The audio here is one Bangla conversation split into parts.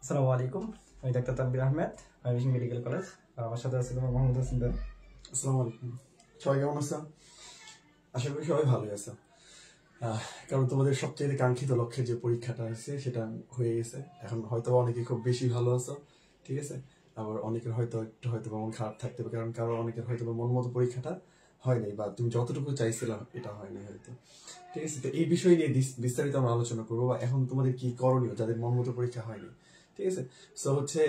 আসসালামু আলাইকুম। আমি doctor Tanvir Ahmed, Mymensingh medical college. আর আমার সাথে আছে তোমার মোহাম্মদ হাসান ভাই। আসসালামু আলাইকুম। সবাই কেমন আছো? আশা করি সবাই ভালোই আছো। কারণ তোমাদের সবচেয়ে কাঙ্ক্ষিত লক্ষ্যের যে পরীক্ষাটা আছে সেটা হয়ে গেছে। এখন হয়তো অনেকে খুব বেশি ভালো আছো, ঠিক আছে, আবার অনেকের হয়তো একটু হয়তো মন খারাপ থাকতে পারে, কারণ কারো অনেকের হয়তো মন মতো পরীক্ষাটা হয় নাই বা তুমি যতটুকু চাইছিলাম এটা হয় নাই হয়তো, ঠিক আছে। তো এই বিষয় নিয়ে বিস্তারিত আমরা আলোচনা করবো বা এখন তোমাদের কি করণীয় যাদের মন মতো পরীক্ষা হয়নি, ঠিক আছে। সো হচ্ছে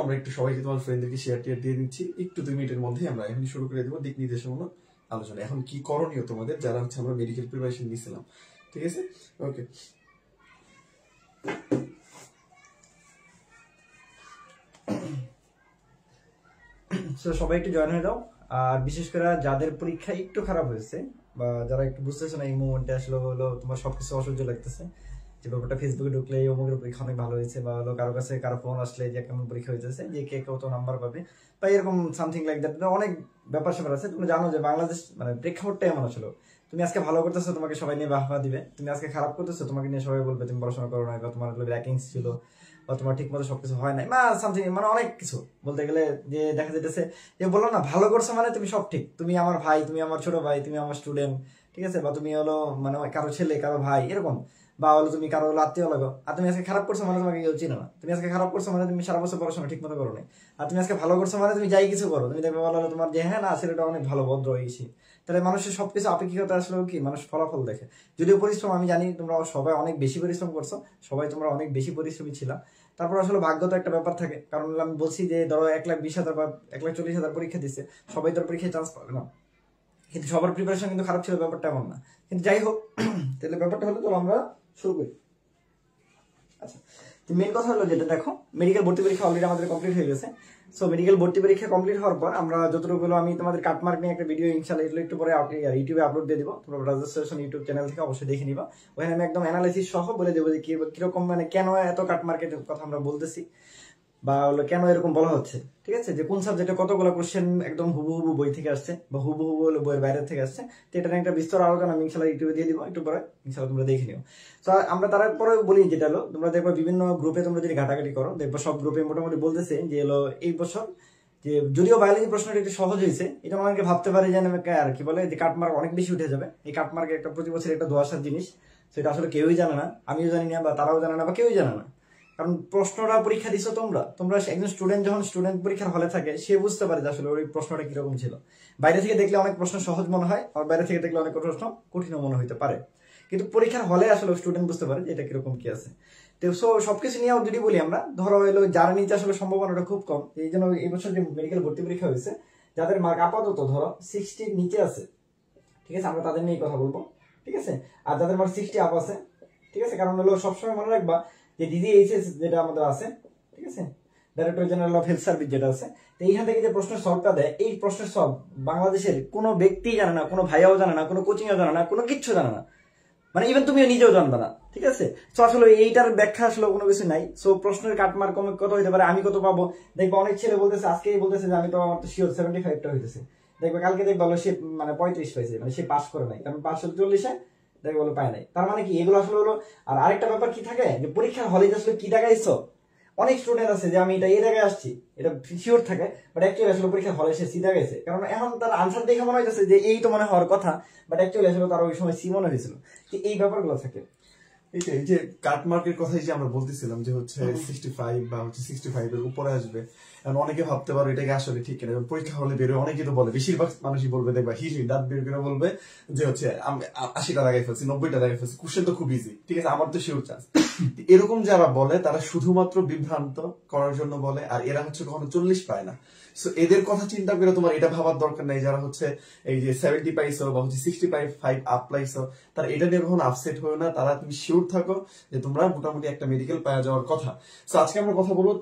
আমরা একটু সবাইকে তোমার ফ্রেন্ডদেরকে শেয়ার টিয়ার দিয়ে দিচ্ছি, একটু 2 মিনিটের মধ্যে আমরা এখন শুরু করে দেবো দিক নির্দেশমূলক আলোচনা। এখন কি করণীয় তোমাদের যারা হচ্ছে আমরা মেডিকেল প্রিপারেশন নিয়েছিলাম, ঠিক আছে। ওকে, সবাই একটু জয়েন হয়ে যাও। আর বিশেষ করে যাদের পরীক্ষা একটু খারাপ হয়েছে বা যারা একটু বুঝতেছে না এই মুভমেন্টে আসলে হলো তোমার সবকিছু অসহ্য লাগতেছে, যে ব্যাপারটা ফেসবুকে ঢুকলে অমুকের পরীক্ষা অনেক ভালো হয়েছে বা হলো কারো কাছে কারো ফোন আসলে যে কেমন পরীক্ষা হয়েছে, যে কে কত নাম্বার পাবে বা এরকম সামথিং লাইক দ্যাট, অনেক ব্যাপার স্যাপার আছে। তুমি জানো যে বাংলাদেশ মানে প্রেক্ষাপটটা এমন আসলে তুমি আজকে ভালো করতেছো তোমাকে সবাই নিয়ে বাহবা দিবে, তুমি আজকে খারাপ করতেছো তোমাকে নিয়ে সবাই বলবে তুমি পড়াশোনা করো না বা তোমার র্যাঙ্কিংস ছিল বা তোমার ঠিক মতো সবকিছু হয় নাই বা সামথিং, মানে অনেক কিছু বলতে গেলে যে দেখা যেতেছে যে বললো না ভালো করছো মানে তুমি সব ঠিক, তুমি আমার ভাই, তুমি আমার ছোট ভাই, তুমি আমার স্টুডেন্ট, ঠিক আছে, বা তুমি হলো মানে কারো ছেলে কারো ভাই এরকম, বা হলো তুমি কারো আত্মীয় লাগো। আর তুমি আজকে খারাপ করছো মানে তোমাকে কেউ চিনো না, তুমি আজকে খারাপ করছো মানে তুমি সারা বছর পড়াশোনা ঠিক মতো করো না। আর তুমি আজকে ভালো করছো মানে তুমি যাই কিছু করো, তুমি দেখবে বলো তোমার যে হ্যাঁ না ছেলেটা অনেক ভালো ভদ্র হয়েছি। তাহলে মানুষের সবকিছু আপেক্ষিকতা আসলে কি মানুষ ফলাফল দেখে। যদিও পরিশ্রম আমি জানি তোমরা সবাই অনেক বেশি পরিশ্রম করছো, সবাই তোমরা অনেক বেশি পরিশ্রমী ছিল, তারপর আসলে ভাগ্য তো একটা ব্যাপার থাকে। কারণ আমি বলছি যে ধরো 1,20,000 বা 1,40,000 পরীক্ষা দিচ্ছে, সবাই তোর পরীক্ষায় চান্স পাবে না, কিন্তু সবার প্রিপারেশন কিন্তু খারাপ ছিল ব্যাপারটা এমন না। কিন্তু যাই হোক, তাহলে ব্যাপারটা হলো তো আমরা শুরু করি। আচ্ছা, তো মেন কথা হলো যেটা দেখো, মেডিকেল ভর্তি পরীক্ষা অলরেডি আমাদের কমপ্লিট হয়ে গেছে। সো মেডিকেল ভর্তি পরীক্ষা কমপ্লিট হওয়ার পর আমরা যতটুকু হলো আমি তোমাদের কাটমার্ক নিয়ে একটা ভিডিও ইনশাআল্লাহ এগুলো একটু পরে ইউটিউবে আপলোড দিয়ে দিব, তোমরা রেজিস্ট্রেশন ইউটিউব চ্যানেল থেকে অবশ্যই দেখে নিবা। ওখানে আমি একদম অ্যানালাইসিস সহ বলে দেবো যে কিরকম মানে কেন এত কাটমার্কের কথা আমরা বলতেছি বা হলো কেন এরকম বলা হচ্ছে, ঠিক আছে, যে কোন সাবজেক্টে কতগুলো কোশ্চেন একদম হুবহু বই থেকে আসছে বা হুবহু হলো বইয়ের বাইরে থেকে আসছে। তো এটা নিয়ে একটা বিস্তর আলোচনা আমি ইনশাআল্লাহ ইউটিউবে দিয়ে দিব, একটু পরে ইনশাআল্লাহ তোমরা দেখে নিও। তো আমরা তারপরে বলি যেটা হলো তোমরা দেখবে বিভিন্ন গ্রুপে তোমরা যদি ঘাটাঘাটি করো দেখবো সব গ্রুপে মোটামুটি বলতেছে যে হলো এই বছর যে যদিও বায়োলজি প্রশ্নটা একটু সহজ হয়েছে, এটা অনেকে ভাবতে পারে যে আর কি বলে যে কাটমার্ক অনেক বেশি উঠে যাবে। এই কাটমার্ক একটা প্রতি বছর একটা ধোঁয়াশার জিনিস, সেটা আসলে কেউই জানে না, আমিও জানি না বা তারাও জানে না বা কেউই জানে না। কারণ প্রশ্নটা পরীক্ষা দিচ্ছ তোমরা তোমরা একজন স্টুডেন্ট যখন স্টুডেন্ট পরীক্ষার হলে থাকে সে বুঝতে পারে যে আসলে ওই প্রশ্নটা কিরকম ছিল। বাইরে থেকে দেখলে অনেক প্রশ্ন সহজ মনে হয়, আর বাইরে থেকে দেখলে অনেক প্রশ্ন কঠিন মনে হইতে পারে, কিন্তু পরীক্ষার হলে আসলে স্টুডেন্ট বুঝতে পারে যে এটা কিরকম কি আছে। তো সবকিছু নিয়ে যদি বলি আমরা, ধরো এলো যারা নিতে আসলে সম্ভাবনাটা খুব কম, এই জন্য এই বছর যে মেডিকেল ভর্তি পরীক্ষা হয়েছে যাদের মার্ক আপাতত ধরো 60 নিচে আছে, ঠিক আছে, আমরা তাদের নিয়ে কথা বলবো, ঠিক আছে। আর যাদের মার্ক 60 আপ আছে, ঠিক আছে, কারণ হলো সবসময় মনে রাখবা যে ডিজিএইচএস যেটা আমাদের আছে, ঠিক আছে, director general of health service যেটা আছে, তো এইখান থেকে যে প্রশ্নের সলভটা দেয়, এই প্রশ্নের সলভ বাংলাদেশের কোনো ব্যক্তি জানে না, কোনো ভাইয়াও জানে না, কোনো কোচিংও জানে না, কোনো কিচ্ছু জানে না, মানে ইভেন তুমিও নিজেও জানবে না, ঠিক আছে। তো আসলে এইটার ব্যাখ্যা আসলে কোনো কিছু নাই। সো প্রশ্নের কাটমার্ক কত হইতে পারে, আমি কত পাবো, দেখবো অনেক ছেলে বলতেছে আজকেই বলতেছে যে আমি তো আমার তো শিওর 75টা হইতেছে, দেখবে কালকে দেখবো সে মানে 35 পাইছে, মানে সে পাস করে নাই, কারণ 540-এ দেখবে বলে পায় নাই। তার মানে কি এগুলো আসলে হলো। আর আরেকটা ব্যাপার কি থাকে যে পরীক্ষার হলে আসলে কি দেখাইছো, অনেক স্টুডেন্ট আছে যে আমি এটা এই জায়গায় আসছি এটা শিওর থাকে, বাট অ্যাকচুয়ালি আসলে পরীক্ষার হলে সে সি দেখাইছে, কারণ এখন তার আনসার দেখে মনে হয়েছে যে এই তো মনে হওয়ার কথা, বাট অ্যাকচুয়ালি আসলে তার ওই সময় সি মনে হয়েছিল। এই ব্যাপারগুলো থাকে। এই যে কাটমার্কের কথাই যে আমরা বলতেছিলাম যে হচ্ছে 65 বা হচ্ছে 65 এর উপরে আসবে, এখন অনেকে ভাবতে পারো এটাকে আসলে ঠিক কিনা। পরীক্ষা হলে বেরোয় অনেকে তো বলে, বেশিরভাগ মানুষই বলবে, দেখবা হিলি দাঁত বের করে বলবে যে হচ্ছে আমি 80টা লাগাই ফেলছি, 90টা লাগাই ফেলছি, কোশ্চেন তো খুব ইজি, ঠিক আছে, আমার তো শিওর চান্স। এরকম যারা বলে তারা শুধুমাত্র বিভ্রান্ত করার জন্য বলে, আর এরা হচ্ছে কখনো 40 পায় না। সো এদের কথা চিন্তা করে তোমার এটা ভাবার দরকার নাই যারা হচ্ছে এই যে 70 পাইছো বা হচ্ছে 65 আপ পাইছো, তারা এটা নিয়ে কখনো আপসেট হয়ে না। তারা তুমি শিওর থাকো যে তোমরা মোটামুটি একটা মেডিকেল পাওয়া যাওয়ার কথা। সো আজকে আমরা কথা বলবো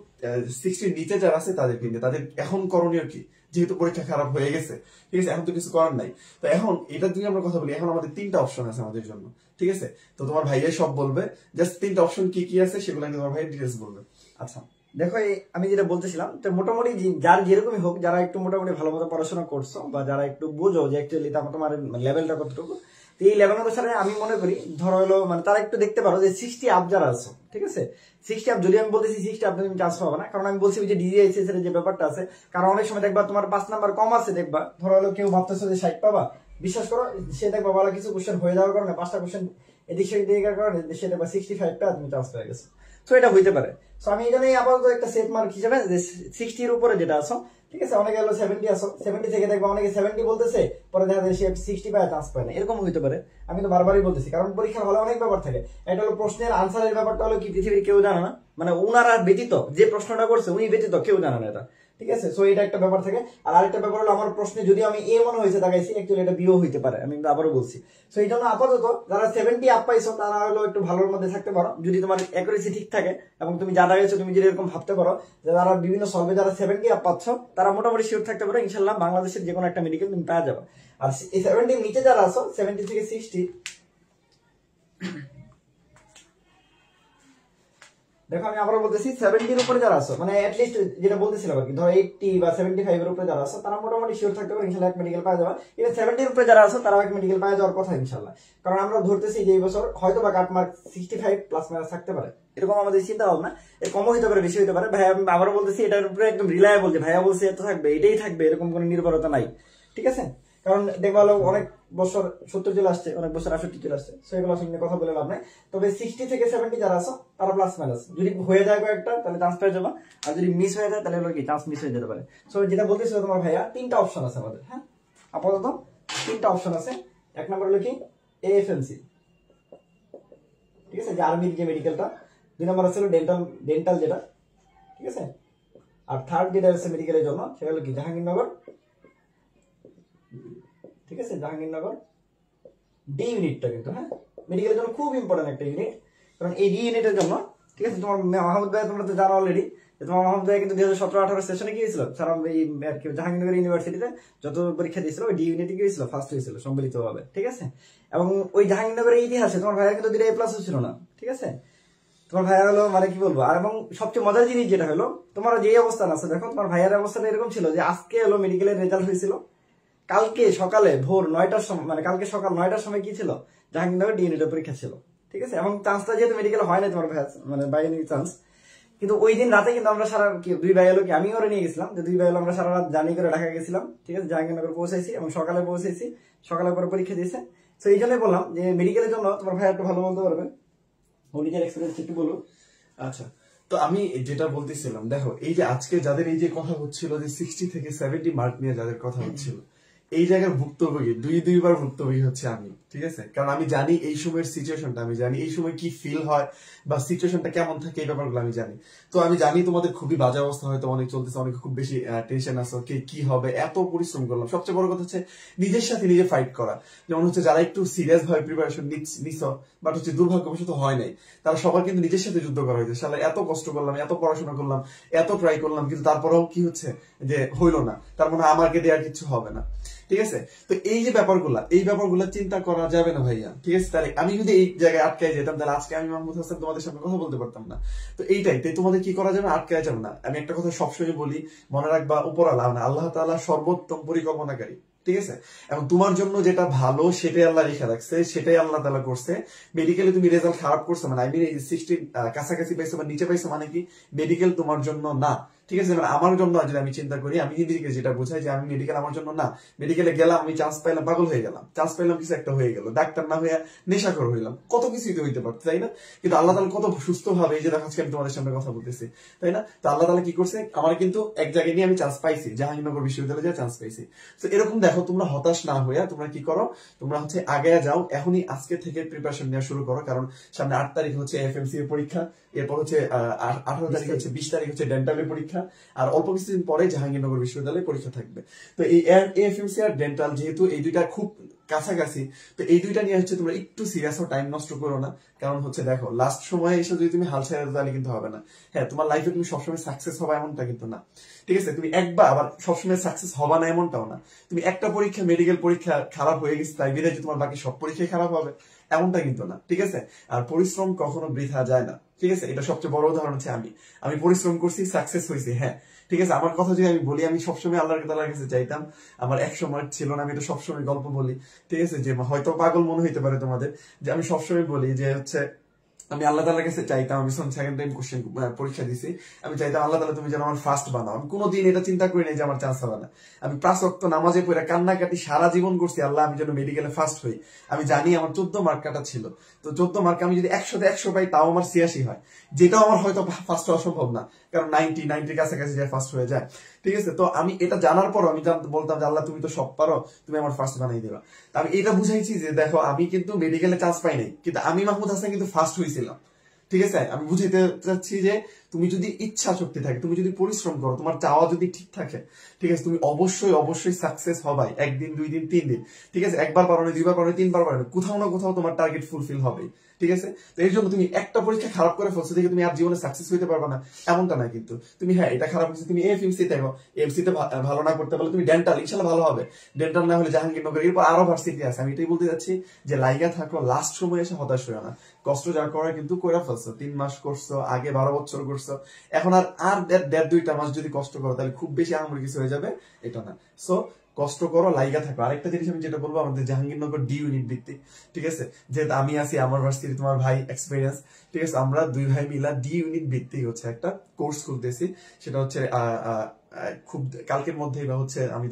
60 নিচে যারা আছে তাদেরকে নিয়ে, তাদের এখন করণীয় কি, যেহেতু পরীক্ষা খারাপ হয়ে গেছে, ঠিক আছে, এখন তো কিছু করার নাই। তো এখন এটা দিয়ে আমরা কথা বলি, এখন আমাদের 3টা অপশন আছে আমাদের জন্য, ঠিক আছে। তো তোমার ভাইয়া সব বলবে, জাস্ট 3টা অপশন কি কি আছে সেগুলো তোমার ভাই ডিটেলস বলবে। আচ্ছা দেখো, আমি যেটা বলতেছিলাম, তো মোটামুটি যার যেরকমই হোক, যারা একটু মোটামুটি ভালো মতো পড়াশোনা করছো বা যারা একটু বুঝো যে অ্যাকচুয়ালি তোমার লেভেলটা কতটুকু, তো এই 11 অনুসারে আমি মনে করি ধরো হলো মানে তারা একটু দেখতে পারো যে 60 আপ যারা আছো, ঠিক আছে 60 আপ, যদি আমি বলতেছি 60 আপ তুমি চান্স পাবে না, কারণ আমি বলছি যে ডিজিআইসিএস এর যে ব্যাপারটা আছে, কারণ অনেক সময় দেখবা তোমার 5 নাম্বার কম আছে, দেখবা ধরো হলো কেউ ভাবতেছো যে 60 পাবা, বিশ্বাস করো সে দেখবা ভালো কিছু কোশ্চেন হয়ে যাওয়ার কারণে 5টা কোশ্চেন এদিক সেদিক দেওয়ার কারণে সে দেখবা 65 টা তুমি চান্স পেয়ে গেছো। তো এটা হইতে পারে। সো আমি এই জন্যই আপাতত একটা সেফ মার্ক হিসেবে যে 60 এর উপরে যেটা আছো, ঠিক আছে, অনেকে হলো 70 আসো, 70 থেকে দেখবা অনেকে 70 বলতেছে, পরে দেখা যায় সে 60 পায় চান্স পায় না, এরকম হইতে পারে। আমি তো বারবারই বলতেছি, কারণ পরীক্ষার হলে অনেক ব্যাপার থাকে। এটা হলো প্রশ্নের আনসারের ব্যাপারটা হলো কি পৃথিবীর কেউ জানে না, মানে ওনারা ব্যতীত, যে প্রশ্নটা করছে উনি ব্যতীত কেউ জানে না এটা, ঠিক আছে। সো এটা একটা ব্যাপার থাকে। আর আরেকটা ব্যাপার হলো আমার প্রশ্নে যদি আমি এ মনে হয়েছে দেখাইছি, অ্যাকচুয়ালি এটা বিও হইতে পারে, আমি কিন্তু আবারও বলছি। সো এই জন্য আপাতত যারা 70 আপ পাইছো তারা হলো একটু ভালোর মধ্যে থাকতে পারো, যদি তোমার অ্যাকুরেসি ঠিক থাকে এবং তুমি যা দাঁড়িয়েছো তুমি যদি এরকম ভাবতে পারো যে যারা বিভিন্ন সলভে যারা 70 আপ পাচ্ছ, তারা মোটামুটি শিওর থাকতে পারো ইনশাল্লাহ বাংলাদেশের যে কোনো একটা মেডিকেল তুমি পেয়ে যাবে। আর এই 70 নিচে যারা আছো, 70 থেকে 60, দেখো আমি আবারও বলতেছি 70 এর উপরে যারা আছো, মানে অ্যাটলিস্ট যেটা বলতেছিলাম আর কি, ধরো 80 বা 75 এর উপরে যারা আছো, তারা মোটামুটি শিওর থাকতে পারে ইনশাআল্লাহ এক মেডিকেল পাওয়া যাবে। ইভেন 70 এর উপরে যারা আছো তারাও এক মেডিকেল পাওয়া যাওয়ার কথা ইনশাআল্লাহ, কারণ আমরা ধরতেছি যে এই বছর হয়তো বা কাট মার্ক 65 প্লাস মাইনাস থাকতে পারে, এরকম আমাদের চিন্তা ভাবনা। এর কমও হতে পারে, বেশি হতে পারে। ভাইয়া আমি আবারও বলতেছি এটার উপরে একদম রিলায়েবল, যে ভাইয়া বলছে এত থাকবে এটাই থাকবে, এরকম কোনো নির্ভরতা নাই, ঠিক আছে। কারণ দেখবা অনেক বছর 70 চলে আসছে, অনেক বছর 68 চলে আসছে, সেগুলো আসলে কথা বলে লাভ নাই। তবে 60 থেকে 70 যারা আছো তারা প্লাস মাইনাস যদি হয়ে যায় কয়েকটা তাহলে চান্স পেয়ে যাবা, আর যদি মিস হয়ে যায় তাহলে কি চান্স মিস হয়ে যেতে পারে। সো যেটা বলতেছিল তোমার ভাইয়া, 3টা অপশন আছে আমাদের, হ্যাঁ আপাতত 3টা অপশন আছে। এক নম্বর হলো কি এএফএমসি, ঠিক আছে, যে আর্মির যে মেডিকেলটা। 2 নম্বর হচ্ছে ডেন্টাল যেটা, ঠিক আছে। আর থার্ড যেটা হচ্ছে মেডিকেলের জন্য সেটা হলো কি জাহাঙ্গীরনগর, ঠিক আছে, জাহাঙ্গীরনগর ডি ইউনিটটা কিন্তু, হ্যাঁ মেডিকেলের জন্য খুব ইম্পর্টেন্ট একটা ইউনিট। কারণ এই ডি ইউনিটের জন্য, ঠিক আছে, তোমার মাহমুদ ভাই তোমরা তো জানো অলরেডি যে তোমার মাহমুদ ভাই কিন্তু 2017-18 সেশনে গিয়েছিল সারা এই আর কি জাহাঙ্গীরনগর ইউনিভার্সিটিতে যত পরীক্ষা দিয়েছিল ওই ডি ইউনিটে গিয়েছিল, ফার্স্ট হয়েছিল সম্মিলিতভাবে, ঠিক আছে। এবং ওই জাহাঙ্গীরনগরের ইতিহাসে তোমার ভাইয়ের কিন্তু 2টা এ প্লাস ছিল না, ঠিক আছে। তোমার ভাইয়া হলো মানে কি বলবো, আর এবং সবচেয়ে মজার জিনিস যেটা হলো তোমার যে অবস্থান আছে, দেখো তোমার ভাইয়ের অবস্থাটা এরকম ছিল যে আজকে হলো মেডিকেলের রেজাল্ট হয়েছিল, কালকে সকালে ভোর 9টার সময়, মানে কালকে সকাল 9টার সময় কি ছিল জাহাঙ্গীরনগর ডি ইউনিটের পরীক্ষা ছিল, ঠিক আছে। এবং চান্সটা যেহেতু মেডিকেল হয় না তোমার ভাই মানে বাইরে চান্স, কিন্তু ওই দিন রাতে কিন্তু আমরা সারা দুই ভাই হলো কি আমি ওরা নিয়ে গেছিলাম, যে 2 ভাই হলো আমরা সারা রাত জার্নি করে ঢাকা গেছিলাম, ঠিক আছে, জাহাঙ্গীরনগর পৌঁছাইছি এবং সকালে পৌঁছেছি, সকালে পরে পরীক্ষা দিয়েছে। তো এই জন্যই বললাম যে মেডিকেলের জন্য তোমার ভাই একটু ভালো বলতে পারবে, ও নিজের এক্সপিরিয়েন্স একটু বলো। আচ্ছা, তো আমি যেটা বলতেছিলাম, দেখো এই যে আজকে যাদের এই যে কথা হচ্ছিল যে 60 থেকে 70 মার্ক নিয়ে যাদের কথা হচ্ছিল, এই জায়গার ভুক্তভোগী দুইবার ভুক্তভোগী হচ্ছে আমি, ঠিক আছে। কারণ আমি জানি এই সময়ের সিচুয়েশনটা, আমি জানি এই সময় কি ফিল হয় বা সিচুয়েশনটা কেমন থাকে, এই ব্যাপারগুলো আমি জানি। তো আমি জানি তোমাদের খুবই বাজে অবস্থা হয়তো অনেক চলতেছে, অনেক খুব বেশি টেনশন আছে, কি হবে, এত পরিশ্রম করলাম। সবচেয়ে বড় কথা হচ্ছে নিজের সাথে নিজে ফাইট করা। যেমন হচ্ছে যারা একটু সিরিয়াস ভাবে প্রিপারেশন নিছ বাট হচ্ছে দুর্ভাগ্যবশত হয় নাই, তারা সবার কিন্তু নিজের সাথে যুদ্ধ করা হয়েছে। সালা এত কষ্ট করলাম, এত পড়াশোনা করলাম, এত ট্রাই করলাম, কিন্তু তারপরেও কি হচ্ছে যে হইলো না, তার মানে আমাকে দেওয়ার কিছু হবে না, ঠিক আছে। তো এই যে ব্যাপারগুলো চিন্তা করা যাবে না ভাইয়া, ঠিক আছে। তাহলে আমি যদি এই জায়গায় আটকায় যেতাম তাহলে আজকে আমি মাহমুদ হাসান তোমাদের সামনে কথা বলতে পারতাম না। তো এইটাই, তাই তোমাদের কি করা যাবে, আটকায় যাবে না। আমি একটা কথা সবসময় বলি, মনে রাখবা উপরওয়ালা মানে আল্লাহ তাআলা সর্বোত্তম পরিকল্পনাকারী, ঠিক আছে। এবং তোমার জন্য যেটা ভালো সেটাই আল্লাহ লিখে রাখছে, সেটাই আল্লাহ তাআলা করছে। মেডিকেলে তুমি রেজাল্ট খারাপ করছো মানে আই মিন 60 কাছাকাছি পাইছো বা নিচে পাইছো মানে কি মেডিকেল তোমার জন্য না, ঠিক আছে। মানে আমার জন্য যদি আমি চিন্তা করি, আমি নিজেকে যেটা বোঝাই যে আমি মেডিকেল আমার জন্য না, মেডিকেলে গেলাম আমি চান্স পাইলাম, পাগল হয়ে গেলাম, চান্স পাইলাম কিছু একটা হয়ে গেল, ডাক্তার না হয়ে নেশাখোর হইলাম, কত কিছুই তো হইতে পারতো, তাই না। কিন্তু আল্লাহ তাআলা কত সুস্থ ভাবে এই যে দেখো আজকে আমি তোমাদের সামনে কথা বলতেছি, তাই না। তো আল্লাহ তাআলা কি করছে, আমার কিন্তু এক জায়গায় নিয়ে আমি চান্স পাইছি, জাহাঙ্গীরনগর বিশ্ববিদ্যালয়ে চান্স পাইছি। তো এরকম দেখো তোমরা হতাশ না হইয়া তোমরা কি করো, তোমরা হচ্ছে আগে যাও, এখনই আজকে থেকে প্রিপারেশন নেওয়া শুরু করো। কারণ সামনে 8 তারিখ হচ্ছে এফএমসি এর পরীক্ষা, এরপর হচ্ছে 18 তারিখ হচ্ছে 20 তারিখ হচ্ছে ডেন্টালের পরীক্ষা, আর অল্প কিছুদিন পরে জাহাঙ্গীরনগর বিশ্ববিদ্যালয়ে পরীক্ষা থাকবে। তো এই এএফএমসি আর ডেন্টাল যেহেতু এই দুইটা খুব কাছাকাছি, তো এই দুইটা নিয়ে হচ্ছে তোমরা একটু সিরিয়াস হও, টাইম নষ্ট করো না। কারণ হচ্ছে দেখো লাস্ট সময়ে এসে যদি তুমি হাল ছেড়ে দাও তাহলে কিন্তু হবে না। হ্যাঁ, তোমার লাইফে তুমি সবসময় সাকসেস হবে এমনটা কিন্তু না, ঠিক আছে। তুমি একবার আবার সবসময় সাকসেস হবা না এমনটাও না। তুমি একটা পরীক্ষা মেডিকেল পরীক্ষা খারাপ হয়ে গেছে তাই বিধায় যে তোমার বাকি সব পরীক্ষায় খারাপ হবে এমনটা কিন্তু না, ঠিক আছে। আর পরিশ্রম কখনো বৃথা যায় না, ঠিক আছে, এটা সবচেয়ে বড় উদাহরণ হচ্ছে আমি পরিশ্রম করছি, সাকসেস হয়েছি। হ্যাঁ ঠিক আছে, আমার কথা যদি আমি বলি, আমি সবসময় আল্লাহর কাছে চাইতাম, আমার 100 মার্ক ছিল না, আমি এটা সবসময় গল্প বলি, ঠিক আছে, যে হয়তো পাগল মনে হইতে পারে তোমাদের, যে আমি সবসময় বলি যে হচ্ছে আমি আল্লাহ তাআলার কাছে চাইতাম, আমি সেকেন্ড টাইম কোশ্চেন পরীক্ষা দিছি, আমি চাইতাম আল্লাহ তাআলা তুমি যেন আমার ফার্স্ট বানাও। আমি কোনোদিন এটা চিন্তা করি নাই যে আমার চান্স হবে না। আমি 5 ওয়াক্ত নামাজে পড়ে কান্নাকাটি সারা জীবন করছি, আল্লাহ আমি যেন মেডিকেলে ফার্স্ট হই। আমি জানি আমার 14 মার্ক কাটা ছিল, তো 14 মার্ক আমি যদি 100 তে 100 পাই তাও আমার 86 হয়, যেটাও আমার হয়তো ফার্স্ট হওয়া সম্ভব না, কারণ 90 কাছাকাছি যায় ফার্স্ট হয়ে যায়। ঠিক আছে, তো আমি এটা জানার পর আমি বলতাম যে আল্লাহ তুমি তো সব পারো, তুমি আমার ফার্স্ট বানাই দিবা। আমি এটা বুঝাইছি যে দেখো আমি কিন্তু মেডিকেলে চান্স পাই নাই, কিন্তু আমি মাহমুদ হাসান কিন্তু ফার্স্ট হয়েছিলাম। ঠিক আছে, আমি বুঝাইতে চাচ্ছি যে তুমি যদি ইচ্ছা শক্তি থাকে, তুমি যদি পরিশ্রম করো, তোমার চাওয়া যদি ঠিক থাকে, ঠিক আছে, তুমি অবশ্যই সাকসেস হবাই, 1 দিন 2 দিন 3 দিন। ঠিক আছে, একবার পারো না, 2বার পারো না, 3বার পারো না, কোথাও না কোথাও তোমার টার্গেট ফুলফিল হবেই। ঠিক আছে, তো এর জন্য তুমি একটা পরীক্ষা খারাপ করে ফেলছো দেখে তুমি আর জীবনে সাকসেস হইতে পারবে না এমনটা না কিন্তু। তুমি হ্যাঁ এটা খারাপ হয়েছে, তুমি এফএমসি দেখো, এমসি তে ভালো না করতে পারলে তুমি ডেন্টাল ইনশাআল্লাহ ভালো হবে, ডেন্টাল না হলে জাহাঙ্গীরনগর, এরপর আরো ভার্সিটি আছে। আমি এটাই বলতে যাচ্ছি যে লাইগা থাকো, লাস্ট সময় এসে হতাশ হইও না, কষ্ট যা করা কিন্তু কইরা ফেলছো, 3 মাস করছো, আগে 12 বছর করছো, এখন আর 1.5-2টা মাস যদি কষ্ট করো তাহলে খুব বেশি আহামরি কিছু হয়ে যাবে এটা না। সো কষ্ট করো, লাইগা থাকো। আরেকটা জিনিস আমি যেটা বলবো, আমাদের জাহাঙ্গীরনগর ডি ইউনিট ভিত্তিক, ঠিক আছে, যেহেতু আমি আছি, আমার ভার্সিটি, তোমার ভাই এক্সপিরিয়েন্স, ঠিক আছে, আমরা 2 ভাই মিলা ডি ইউনিট ভিত্তিক হচ্ছে একটা কোর্স করতেছি। সেটা হচ্ছে খুব কালকের মধ্যেই বা হচ্ছে আমি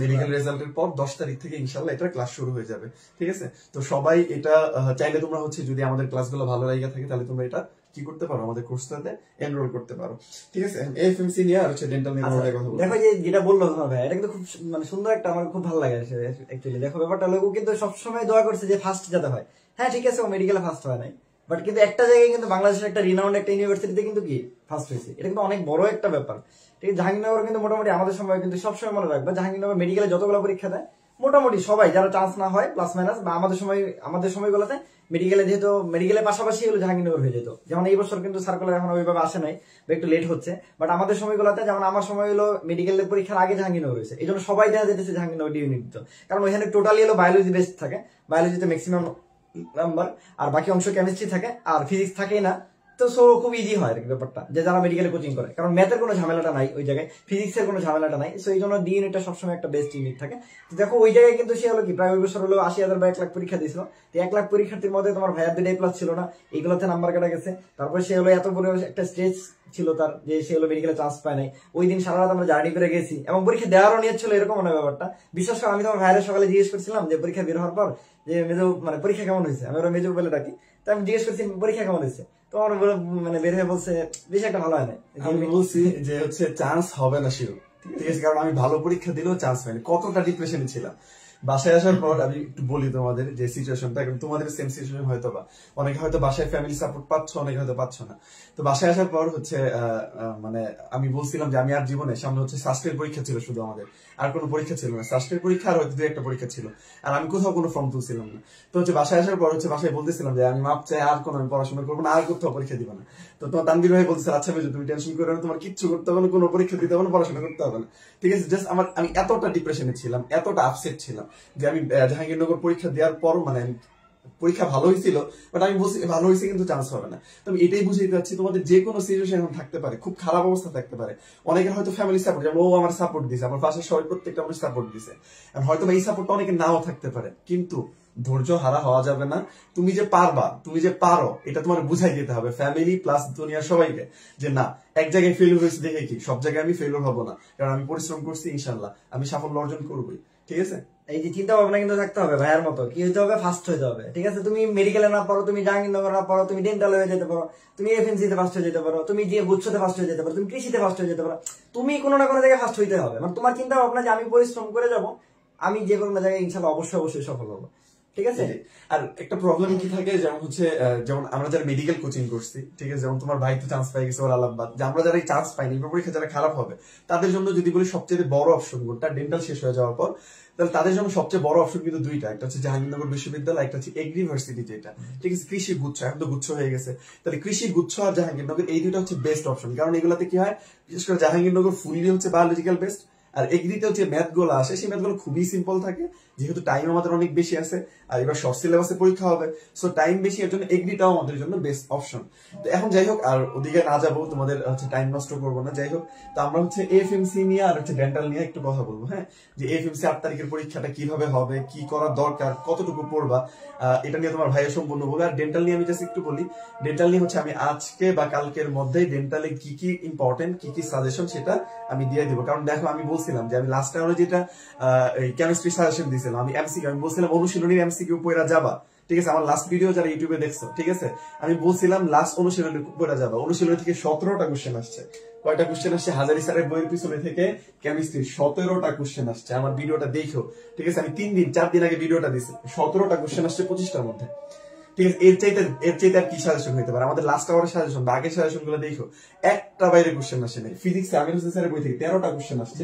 মেডিকেল রেজাল্টের পর 10 তারিখ থেকে ইনশাল্লাহ এটা ক্লাস শুরু হয়ে যাবে। ঠিক আছে, তো সবাই এটা চাইলে তোমরা হচ্ছে যদি আমাদের ক্লাসগুলো ভালো লাগে থাকে তাহলে তোমরা এটা কি করতে পারো, আমাদের কোর্সটাতে এনরোল করতে পারো। ঠিক আছে, এফএমসি নিয়ে আর হচ্ছে ডেন্টাল নিয়ে কথা বলবো। দেখো যে যেটা বললো তোমার ভাই, এটা কিন্তু খুব মানে সুন্দর একটা, আমার খুব ভালো লাগে অ্যাকচুয়ালি। দেখো ব্যাপারটা হলো, ও কিন্তু সবসময় দোয়া করছে যে ফার্স্ট যাতে হয়। হ্যাঁ ঠিক আছে, ও মেডিকেলে ফার্স্ট হয় নাই, বাট কিন্তু একটা জায়গায় কিন্তু বাংলাদেশের একটা রিনাউন্ড একটা ইউনিভার্সিটিতে কিন্তু কি ফার্স্ট হয়েছে, এটা কিন্তু অনেক বড় একটা ব্যাপার। ঠিক আছে, জাহাঙ্গীরনগর কিন্তু মোটামুটি আমাদের সময় কিন্তু সবসময় মনে রাখবে, জাহাঙ্গীরনগর মেডিকেলে যতগুলো পরীক্ষা দেয় মোটামুটি সবাই, যারা চান্স না হয় প্লাস মাইনাস, বা আমাদের সময়গুলোতে মেডিকেলে, যেহেতু মেডিকেলের পাশাপাশি হলো জাহাঙ্গীরনগর হয়ে যেত। যেমন এই বছর কিন্তু সার্কুলার এখন ওইভাবে আসে নাই বা একটু লেট হচ্ছে, বাট আমাদের সময়গুলোতে, যেমন আমার সময় হলো মেডিকেলের পরীক্ষার আগে জাহাঙ্গীরনগর হয়েছে, এই জন্য সবাই দেখা যেতেছে জাহাঙ্গীরনগর ইউনিট দিত, কারণ ওইখানে টোটালি হলো বায়োলজি বেসড থাকে, বায়োলজিতে ম্যাক্সিমাম নাম্বার, আর বাকি অংশ কেমিস্ট্রি থাকে, আর ফিজিক্স থাকেই না। তো সো খুব ইজি হয় ব্যাপারটা, যে যারা মেডিকেলে কোচিং করে, কারণ ম্যাথের কোনো ঝামেলাটা নাই ওই জায়গায়, ফিজিক্সের কোনো ঝামেলাটা নাই। সো এই জন্য ডি ইউনিটটা সবসময় একটা বেস্ট ইউনিট থাকে। দেখো ওই জায়গায় কিন্তু সে হলো কি প্রায় ওই বছর হলো 80,000 বা 1 লাখ পরীক্ষা দিয়েছিল, তো 1 লাখ পরীক্ষার্থীর মধ্যে তোমার ভাইয়ার 2টাই প্লাস ছিল না, এইগুলোতে নাম্বার কাটা গেছে। তারপর সে হলো এত বড় একটা স্টেজ ছিল তার, যে সে হলো মেডিকেলে চান্স পায় নাই। ওই দিন সারা রাত আমরা জার্নি করে গেছি, এবং পরীক্ষা দেওয়ারও নিয়ত ছিল, এরকম না ব্যাপারটা। বিশেষ করে আমি তোমার ভাইয়ের সকালে জিজ্ঞেস করছিলাম যে পরীক্ষা বের হওয়ার পর যে মেজো মানে পরীক্ষা কেমন হয়েছে, আমি ওরা মেজো বলে ডাকি, তো আমি জিজ্ঞেস করছি পরীক্ষা কেমন হয়েছে, তো আমার মানে বের হয়ে বলছে বেশি একটা ভালো হয় না। আমি বলছি যে হচ্ছে চান্স হবে না শিওর, ঠিক আছে, কারণ আমি ভালো পরীক্ষা দিলেও চান্স পাইনি, কতটা ডিপ্রেশনে ছিলাম। বাসায় আসার পর আমি একটু বলি তোমাদের যে সিচুয়েশনটা, তোমাদের সেম সিচুয়েশন হয়তো বা, অনেকে হয়তো বাসায় ফ্যামিলি সাপোর্ট পাচ্ছ, অনেকে হয়তো পাচ্ছ না। তো বাসায় আসার পর হচ্ছে মানে আমি বলছিলাম যে আমি আর জীবনে, সামনে হচ্ছে শাস্ত্রের পরীক্ষা ছিল শুধু আমাদের, আর কোনো পরীক্ষা ছিল না, শাস্ত্রের পরীক্ষা আর হয়তো 2-1টা পরীক্ষা ছিল, আর আমি কোথাও কোনো ফর্ম তুলছিলাম না। তো হচ্ছে বাসায় আসার পর হচ্ছে বাসায় বলতেছিলাম যে আমি মাপ চাই, আর কোনো আমি পড়াশোনা করবো না, আর কোথাও পরীক্ষা দিব না। তো তোমার তানভীর ভাই বলতেছে আচ্ছা ভাই তুমি টেনশন করো না, তোমার কিচ্ছু করতে হবে না, কোনো পরীক্ষা দিতে হবে না, পড়াশোনা করতে হবে না। ঠিক আছে, জাস্ট আমি এতটা ডিপ্রেশনে ছিলাম, এতটা আপসেট ছিলাম যে আমি জাহাঙ্গীরনগর পরীক্ষা দেওয়ার পর মানে পরীক্ষা ভালো হয়েছিল, বাট আমি বলছি ভালো হয়েছে কিন্তু চান্স হবে না। তো আমি এটাই বুঝাইতে চাচ্ছি, তোমাদের যে কোনো সিচুয়েশন এখন থাকতে পারে, খুব খারাপ অবস্থা থাকতে পারে, অনেকের হয়তো ফ্যামিলি সাপোর্ট, যেমন ও আমার সাপোর্ট দিছে, আমার পাশের সবাই প্রত্যেকটা মানুষ সাপোর্ট দিছে, হয়তো এই সাপোর্টটা অনেকে নাও থাকতে পারে, কিন্তু ধৈর্য হারা হওয়া যাবে না। তুমি যে পারবা, তুমি যে পারো, এটা তোমার বুঝাই দিতে হবে ফ্যামিলি প্লাস দুনিয়ার সবাইকে, যে না এক জায়গায় ফেলিওর হয়েছে দেখে কি সব জায়গায় আমি ফেলিওর হবো না, কারণ আমি পরিশ্রম করছি, ইনশাল্লাহ আমি সাফল্য অর্জন করবোই। ঠিক আছে, এই যে চিন্তা ভাবনা কিন্তু থাকতে হবে ভাইয়ের মতো, কি হইতে হবে ফার্স্ট হইতে হবে। ঠিক আছে, তুমি মেডিকেলে না পড়ো, তুমি জাহাঙ্গীরনগর না পড়ো, তুমি ডেন্টাল হয়ে যেতে পারো, তুমি এফএনসি তে ফার্স্ট হয়ে যেতে পারো, তুমি যে গুচ্ছতে ফার্স্ট হয়ে যেতে পারো, তুমি কৃষিতে ফার্স্ট হয়ে যেতে পারো, তুমি কোনো না কোনো জায়গায় ফার্স্ট হইতে হবে। মানে তোমার চিন্তা ভাবনা যে আমি পরিশ্রম করে যাব, আমি যে কোনো জায়গায় ইনশাল্লাহ অবশ্যই সফল হবো। ঠিক আছে, আর একটা প্রবলেম কি থাকে, যেমন হচ্ছে যেমন আমরা যারা মেডিকেল কোচিং করছি, ঠিক আছে, যেমন তোমার ভাই তো চান্স পাই গেছে, ওর আলাদা, যে আমরা যারা এই চান্স পাইনি, পরীক্ষা যারা খারাপ হবে তাদের জন্য যদি বলি সবচেয়ে বড় অপশন কোনটা, ডেন্টাল শেষ হয়ে যাওয়ার পর, তাহলে তাদের জন্য সবচেয়ে বড় অপশন কিন্তু 2টা, একটা হচ্ছে জাহাঙ্গীরনগর বিশ্ববিদ্যালয়, একটা হচ্ছে এগ্রিভার্সিটি, যেটা ঠিক আছে কৃষি গুচ্ছ, এখন তো গুচ্ছ হয়ে গেছে, তাহলে কৃষি গুচ্ছ আর জাহাঙ্গীরনগর এই 2টা হচ্ছে বেস্ট অপশন। কারণ এগুলাতে কি হয়, বিশেষ করে জাহাঙ্গীরনগর ফুললি হচ্ছে বায়োলজিক্যাল বেস্ট, আর এগ্রিতে যে ম্যাথ গুলো আসে সেই ম্যাথ গুলো খুবই সিম্পল থাকে, যেহেতু টাইম আমাদের অনেক বেশি আছে আর এবার শর্ট সিলেবাসে পরীক্ষা হবে, সো টাইম বেশি, এর জন্য এগ্রিটাও আমাদের জন্য বেস্ট অপশন। তো এখন যাই হোক, আর ওদিকে না যাবো, তোমাদের হচ্ছে টাইম নষ্ট করবো না। যাই হোক, তো আমরা হচ্ছে এএফএমসি নিয়ে আর হচ্ছে ডেন্টাল নিয়ে একটু কথা বলবো। হ্যাঁ, যে এএফএমসি 8 তারিখের পরীক্ষাটা কিভাবে হবে, কি করা দরকার, কতটুকু পড়বা, এটা নিয়ে তোমার ভাইয়া সম্পূর্ণ বলবে। আর ডেন্টাল নিয়ে আমি জাস্ট একটু বলি, ডেন্টাল নিয়ে হচ্ছে আমি আজকে বা কালকের মধ্যে ডেন্টালে কি কি ইম্পর্টেন্ট, কি কি সাজেশন সেটা আমি দিয়ে দিব। কারণ দেখো, আমি বলছিলাম যে আমি লাস্ট টাইমে যেটা কেমিস্ট্রি সাজেশন দিয়েছিলাম, আমি এমসিকিউ, আমি বলছিলাম অনুশীলনীর এমসিকিউ পড়া যাবা, ঠিক আছে? আমার লাস্ট ভিডিও যারা ইউটিউবে দেখছো, ঠিক আছে, আমি বলছিলাম লাস্ট অনুশীলনী পড়া যাবা। অনুশীলনী থেকে 17টা কোশ্চেন আসছে। কয়টা কোশ্চেন আসছে? হাজারি স্যারের বইয়ের পিছনে থেকে কেমিস্ট্রি 17টা কোশ্চেন আসছে। আমার ভিডিওটা দেখো, ঠিক আছে? আমি 4 দিন আগে ভিডিওটা দিছি। 17টা কোশ্চেন আসছে 25টার মধ্যে, ঠিক আছে? এর চাইতে আর কি সাজেশন হইতে পারে? আমাদের লাস্ট আওয়ারের সাজেশন বা আগের সাজেশন গুলো দেখো, একটা বাইরে কোশ্চেন আসে নাই। ফিজিক্সে আমির হোসেন স্যারের বই থেকে 13টা কোশ্চেন আসছে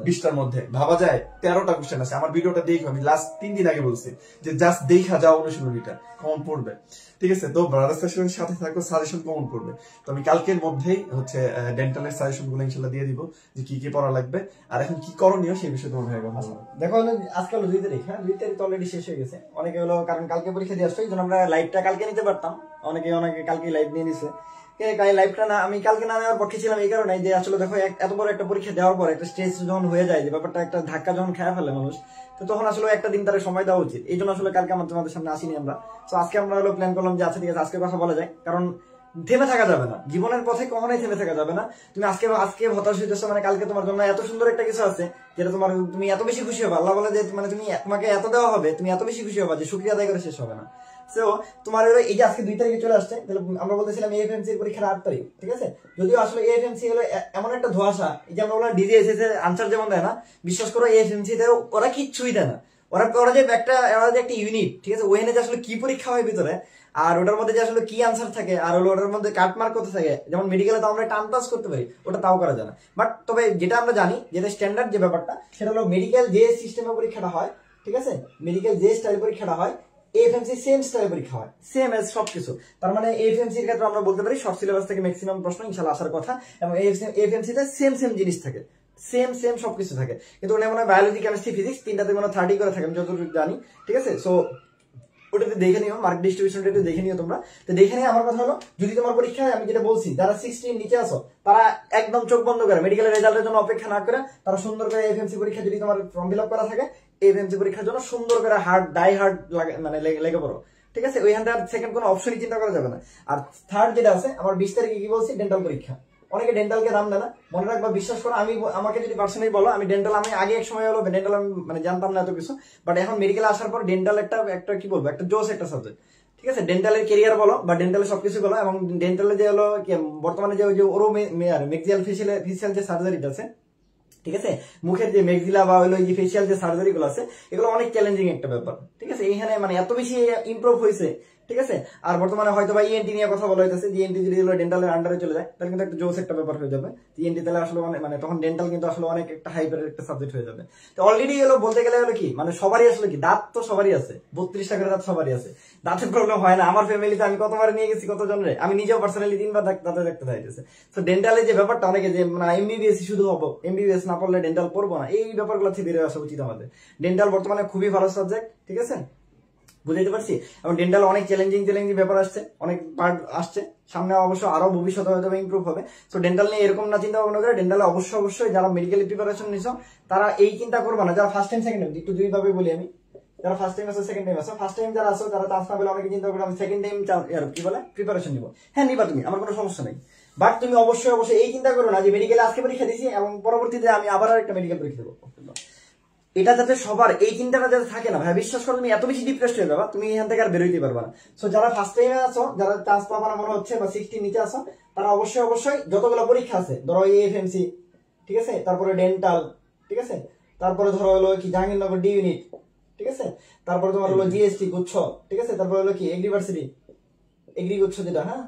20টার মধ্যে, ভাবা যায়? 13টা কোশ্চেন আসে। আমার ভিডিওটা দেখো, আমি লাস্ট 3 দিন আগে বলছি যে জাস্ট দেখা যাও অনুশীলনীটা কমন পড়বে, ঠিক আছে? তো ব্রাদার সেশনের সাথে থাকো, সাজেশন কমন পড়বে। তো আমি কালকের মধ্যেই হচ্ছে ডেন্টালের সাজেশন গুলো ইনশাল্লাহ দিয়ে দিব, যে কি কি পড়া লাগবে আর এখন কি করণীয় সেই বিষয়ে তোমার ভাই কথা বলবো। দেখো, আজকে হলো 2 তারিখ। হ্যাঁ, 2 তারিখ তো অলরেডি শেষ হয়ে গেছে। অনেকে হলো, কারণ কালকে পরীক্ষা দিয়ে আসছে, এই জন্য আমরা লাইভটা কালকে নিতে পারতাম। অনেকে কালকে লাইভ নিয়ে নিছে। লাইভটা না, আমি কালকে না নেওয়ার পক্ষে ছিলাম এই কারণে যে আসলে দেখো, এত বড় একটা পরীক্ষা দেওয়ার পর একটা স্ট্রেস যখন হয়ে যায়, যে ব্যাপারটা একটা ধাক্কা যখন খেয়ে ফেলে মানুষ, তো তখন আসলে একটা দিন তারা সময় দেওয়া উচিত। এই জন্য আসলে কালকে তোমাদের সামনে আসিনি আমরা। তো আজকে আমরা হলো প্ল্যান করলাম যে আচ্ছা ঠিক আছে, আজকে কথা বলা যায়। কারণ থেমে থাকা যাবে না, জীবনের পথে কখনোই থেমে থাকা যাবে না। তুমি আজকে হতাশ হইতেছো, মানে কালকে তোমার জন্য এত সুন্দর একটা কিছু আছে যেটা তুমি এত বেশি খুশি হবে। আল্লাহ বলে যে মানে তোমাকে এত দেওয়া হবে, তুমি এত বেশি খুশি হবে যে শুকরিয়া আদায় করে শেষ হবে না। তো তোমার এই যে আজকে 2 তারিখে চলে আসছে, তাহলে আমরা বলতেছিলাম এএফএমসি এর পরীক্ষা 8 তারিখ, ঠিক আছে? যদিও আসলে এএফএমসি হলো এমন একটা ধোঁয়াশা, এই যে আমরা বললাম ডিজিএসএস এর আনসার যেমন দেয় না, বিশ্বাস করো এএফএমসি তে ওরা কিচ্ছুই দেয় না। ওরা যে একটা ইউনিট, ঠিক আছে, ওখানে যে আসলে কি পরীক্ষা হয় ভিতরে, আর ওটার মধ্যে যে আসলে কি আনসার থাকে, আর হলো ওটার মধ্যে কাটমার্ক কত থাকে, যেমন মেডিকেলে তো আমরা টান পাস করতে পারি, ওটা তাও করা যায় না। বাট তবে যেটা আমরা জানি, যেটা স্ট্যান্ডার্ড যে ব্যাপারটা, সেটা হলো মেডিকেল যে সিস্টেমে পরীক্ষাটা হয়, ঠিক আছে, মেডিকেল যে স্টাইল পরীক্ষাটা হয়, এএফএমসি সেম স্টাইল পরীক্ষা হয়, সেম এজ সবকিছু। তার মানে এএফএমসি এর ক্ষেত্রে আমরা বলতে পারি শর্ট সিলেবাস থেকে ম্যাক্সিমাম প্রশ্ন ইনশাআল্লাহ আসার কথা, এবং এএফএমসি তে সেম জিনিস থাকে, সেম সবকিছু থাকে। কিন্তু ওটা মনে হয় বায়োলজি, কেমিস্ট্রি, ফিজিক্স তিনটাতে মনে 30 করে থাকে, আমি যতটুকু জানি, ঠিক আছে? সো ওটাতে দেখে নিও, মার্ক ডিস্ট্রিবিউশনটা একটু দেখে নিও তোমরা। তো দেখে নিয়ে আমার কথা হলো, যদি তোমার পরীক্ষায় আমি যেটা বলছি, যারা 60 নিচে আসো, তারা একদম চোখ বন্ধ করে মেডিকেলের রেজাল্টের জন্য অপেক্ষা না করে তারা সুন্দর করে এএফএমসি পরীক্ষা, যদি তোমার ফর্ম ফিল আপ করা থাকে, এএফএমসি পরীক্ষার জন্য সুন্দর করে ডাই হার্ড মানে লেগে পড়ো, ঠিক আছে? ওইখানটা সেকেন্ড কোনো অপশনই চিন্তা করা যাবে না। আর থার্ড যেটা আছে, আমার 20 তারিখে কি বলছি, ডেন্টাল পরীক্ষা। অনেকে ডেন্টালকে দাম দেয় না, মনে রাখবা, বিশ্বাস করো, আমাকে যদি পার্সোনালি বলো, আমি ডেন্টাল, আমি আগে এক সময় হলো ডেন্টাল আমি মানে জানতাম না এত কিছু, বাট এখন মেডিকেলে আসার পর ডেন্টাল একটা কি বলবো, একটা জোস একটা সাবজেক্ট, ঠিক আছে? ডেন্টালের কেরিয়ার বলো বা ডেন্টালের সবকিছু বলো, এবং ডেন্টালে যে হলো বর্তমানে যে ওরো মেক্সিয়াল ফেসিয়াল যে সার্জারিটা আছে, ঠিক আছে, মুখের যে মেক্সিলা বা হলো যে ফেসিয়াল যে সার্জারি গুলো আছে, এগুলো অনেক চ্যালেঞ্জিং একটা ব্যাপার, ঠিক আছে? এইখানে মানে এত বেশি ইমপ্রুভ হয়েছে, ঠিক আছে? আর বর্তমানে হয়তো বা ইএনটি নিয়ে কথা বলা হইতেছে, যে ইএনটি যদি ডেন্টালের আন্ডারে চলে যায়, তাহলে কিন্তু একটা জোস একটা ব্যাপার হয়ে যাবে। ইএনটি তাহলে আসলে মানে তখন ডেন্টাল কিন্তু আসলে অনেক একটা হাইপার একটা সাবজেক্ট হয়ে যাবে। তো অলরেডি হলো বলতে গেলে হলো কি, মানে সবারই আসলে কি, দাঁত তো সবারই আছে, 32টা করে দাঁত সবারই আছে, দাঁতের প্রবলেম হয় না। আমার ফ্যামিলিতে আমি কতবার নিয়ে গেছি, কতজনের, আমি নিজেও পার্সোনালি 3বার দাঁতে দেখতে যাইতেছে। তো ডেন্টালের যে ব্যাপারটা, অনেকে যে মানে এমবিবিএস শুধু হবো, এমবিবিএস না পড়লে ডেন্টাল পড়বো না, এই ব্যাপারগুলো থেকে বেরিয়ে আসা উচিত আমাদের। ডেন্টাল বর্তমানে খুবই ভালো সাবজেক্ট, ঠিক আছে, বুঝাইতে পারছি? এবং ডেন্টাল অনেক চ্যালেঞ্জিং ব্যাপার আসছে, অনেক পার্ট আসছে সামনে, অবশ্য আরো ভবিষ্যতে হয়তো ইমপ্রুভ হবে। তো ডেন্টাল নিয়ে এরকম না চিন্তা ভাবনা করে, ডেন্টালে অবশ্যই যারা মেডিকেল প্রিপারেশন নিছো, তারা এই চিন্তা করবে না, যারা ফার্স্ট টাইম সেকেন্ড টাইম, একটু দুই ভাবে বলি আমি, যারা ফার্স্ট টাইম আসো, সেকেন্ড টাইম আসো, ফার্স্ট টাইম যারা আসো, তারা চান্স পাবে, অনেকে চিন্তা করে আমি সেকেন্ড টাইম কি বলে প্রিপারেশন নিবো। হ্যাঁ, নিবা তুমি, আমার কোনো সমস্যা নেই, বাট তুমি অবশ্যই এই চিন্তা করো না যে মেডিকেল আজকে পরীক্ষা দিছি এবং পরবর্তীতে আমি আবার একটা মেডিকেল পরীক্ষা দেবো। এটা যাতে সবার এই চিন্তাটা যাতে থাকে না ভাই, বিশ্বাস করো, তুমি এত বেশি ডিপ্রেসড হয়ে যাবা, তুমি এখান থেকে আর বেরোইতে পারবা না। সো যারা ফার্স্ট টাইমে আছো, যারা চান্স পাবা না মনে হচ্ছে, বা 60 নিচে আছো, তারা অবশ্যই যতগুলো পরীক্ষা আছে, ধরো এএফএমসি, ঠিক আছে, তারপরে ডেন্টাল, ঠিক আছে, তারপরে ধরো হলো কি জাহাঙ্গীরনগর ডি ইউনিট, ঠিক আছে, তারপরে তোমার হলো জিএসটি গুচ্ছ, ঠিক আছে, তারপরে হলো কি এগ্রিভার্সিটি, এগ্রি গুচ্ছ যেটা, হ্যাঁ,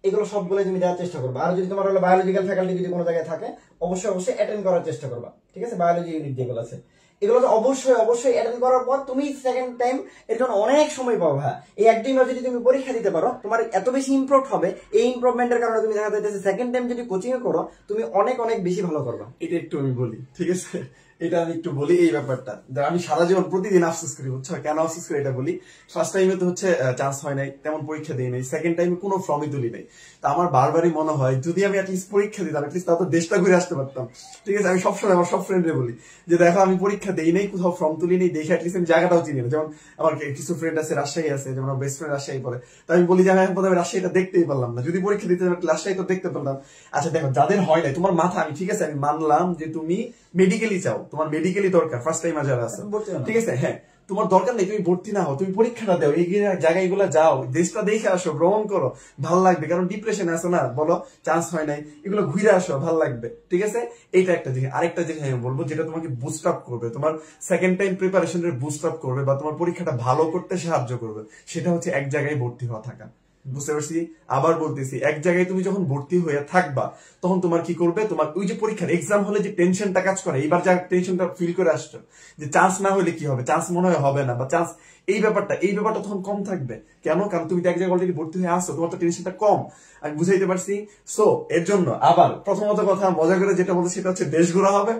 এগুলো সবগুলো তুমি দেওয়ার চেষ্টা করবা। আর যদি তোমার হলো বায়োলজিক্যাল ফ্যাকাল্টি যদি কোনো জায়গায় থাকে, অবশ্যই অ্যাটেন্ড করার চেষ্টা করবা, ঠিক আছে, বায়োলজি ইউনিট যেগুলো আছে। এগুলো তো অবশ্যই অবশ্যই অ্যাটেন্ড করার পর তুমি সেকেন্ড টাইম এর জন্য অনেক সময় পাবো। হ্যাঁ, এই একদিন যদি তুমি পরীক্ষা দিতে পারো তোমার এত বেশি ইমপ্রুভ হবে, এই ইমপ্রুভমেন্টের কারণে তুমি দেখা যাচ্ছে সেকেন্ড টাইম যদি কোচিং করো তুমি অনেক অনেক বেশি ভালো করবা। এটা একটু আমি বলি, ঠিক আছে, এটা আমি একটু বলি এই ব্যাপারটা। আমি সারা জীবন প্রতিদিন আফসোস করি, বুঝছো কেন আফসোস করি এটা বলি। ফার্স্ট টাইমে তো হচ্ছে চান্স হয় নাই, তেমন পরীক্ষা দিই নাই, সেকেন্ড টাইমে কোনো ফর্মই তুলি নাই। তা আমার বারবারই মনে হয় যদি আমি অ্যাটলিস্ট পরীক্ষা দিতাম, অ্যাটলিস্ট তাও তো দেশটা ঘুরে আসতে পারতাম, ঠিক আছে। আমি সবসময় আমার সব ফ্রেন্ডরে বলি যে দেখো আমি পরীক্ষা দেই নাই, কোথাও ফর্ম তুলি নেই, দেখে অ্যাটলিস্ট আমি জায়গাটাও চিনি না। যেমন আমার কিছু ফ্রেন্ড আছে রাজশাহী আছে, যেমন আমার বেস্ট ফ্রেন্ড রাজশাহী পড়ে, তো আমি বলি যে আমি এখন রাজশাহীটা দেখতেই পারলাম না, যদি পরীক্ষা দিতে রাজশাহী তো দেখতে পারলাম। আচ্ছা দেখো যাদের হয় নাই, তোমার মাথা আমি ঠিক আছে আমি মানলাম যে তুমি মেডিকেলি চাও, তোমার মেডিকেলি দরকার ফার্স্ট টাইম যারা আছে, ঠিক আছে, হ্যাঁ তোমার দরকার নেই তুমি ভর্তি না হও, তুমি পরীক্ষাটা দাও, এই জায়গাগুলো যাও, দেশটা দেখে আসো, ভ্রমণ করো, ভালো লাগবে। কারণ ডিপ্রেশন আসো না, বলো চান্স হয় নাই, এগুলো ঘুরে আসো, ভালো লাগবে, ঠিক আছে। এইটা একটা জিনিস। আরেকটা জিনিস আমি বলবো যেটা তোমাকে বুস্ট আপ করবে, তোমার সেকেন্ড টাইম প্রিপারেশনের বুস্ট আপ করবে বা তোমার পরীক্ষাটা ভালো করতে সাহায্য করবে, সেটা হচ্ছে এক জায়গায় ভর্তি হওয়া থাকা। বুঝতে পারছি, আবার বলতেছি, এক জায়গায় তুমি যখন ভর্তি হয়ে থাকবা তখন তোমার কি করবে, তোমার ওই যে পরীক্ষার এক্সাম হলে যে টেনশনটা কাজ করে, এইবার যা টেনশনটা ফিল করে আসছো যে চান্স না হলে কি হবে, চান্স মনে হয় হবে না, বা চান্স এই ব্যাপারটা তখন কম থাকবে। কেন? কারণ তুমি তো এক জায়গায় অলরেডি ভর্তি হয়ে আসছো, তোমার তো টেনশনটা কম। আমি বুঝাইতে পারছি। সো এর জন্য আবার প্রথমত কথা মজা করে যেটা বলছি সেটা হচ্ছে দেশ ঘোরা হবে,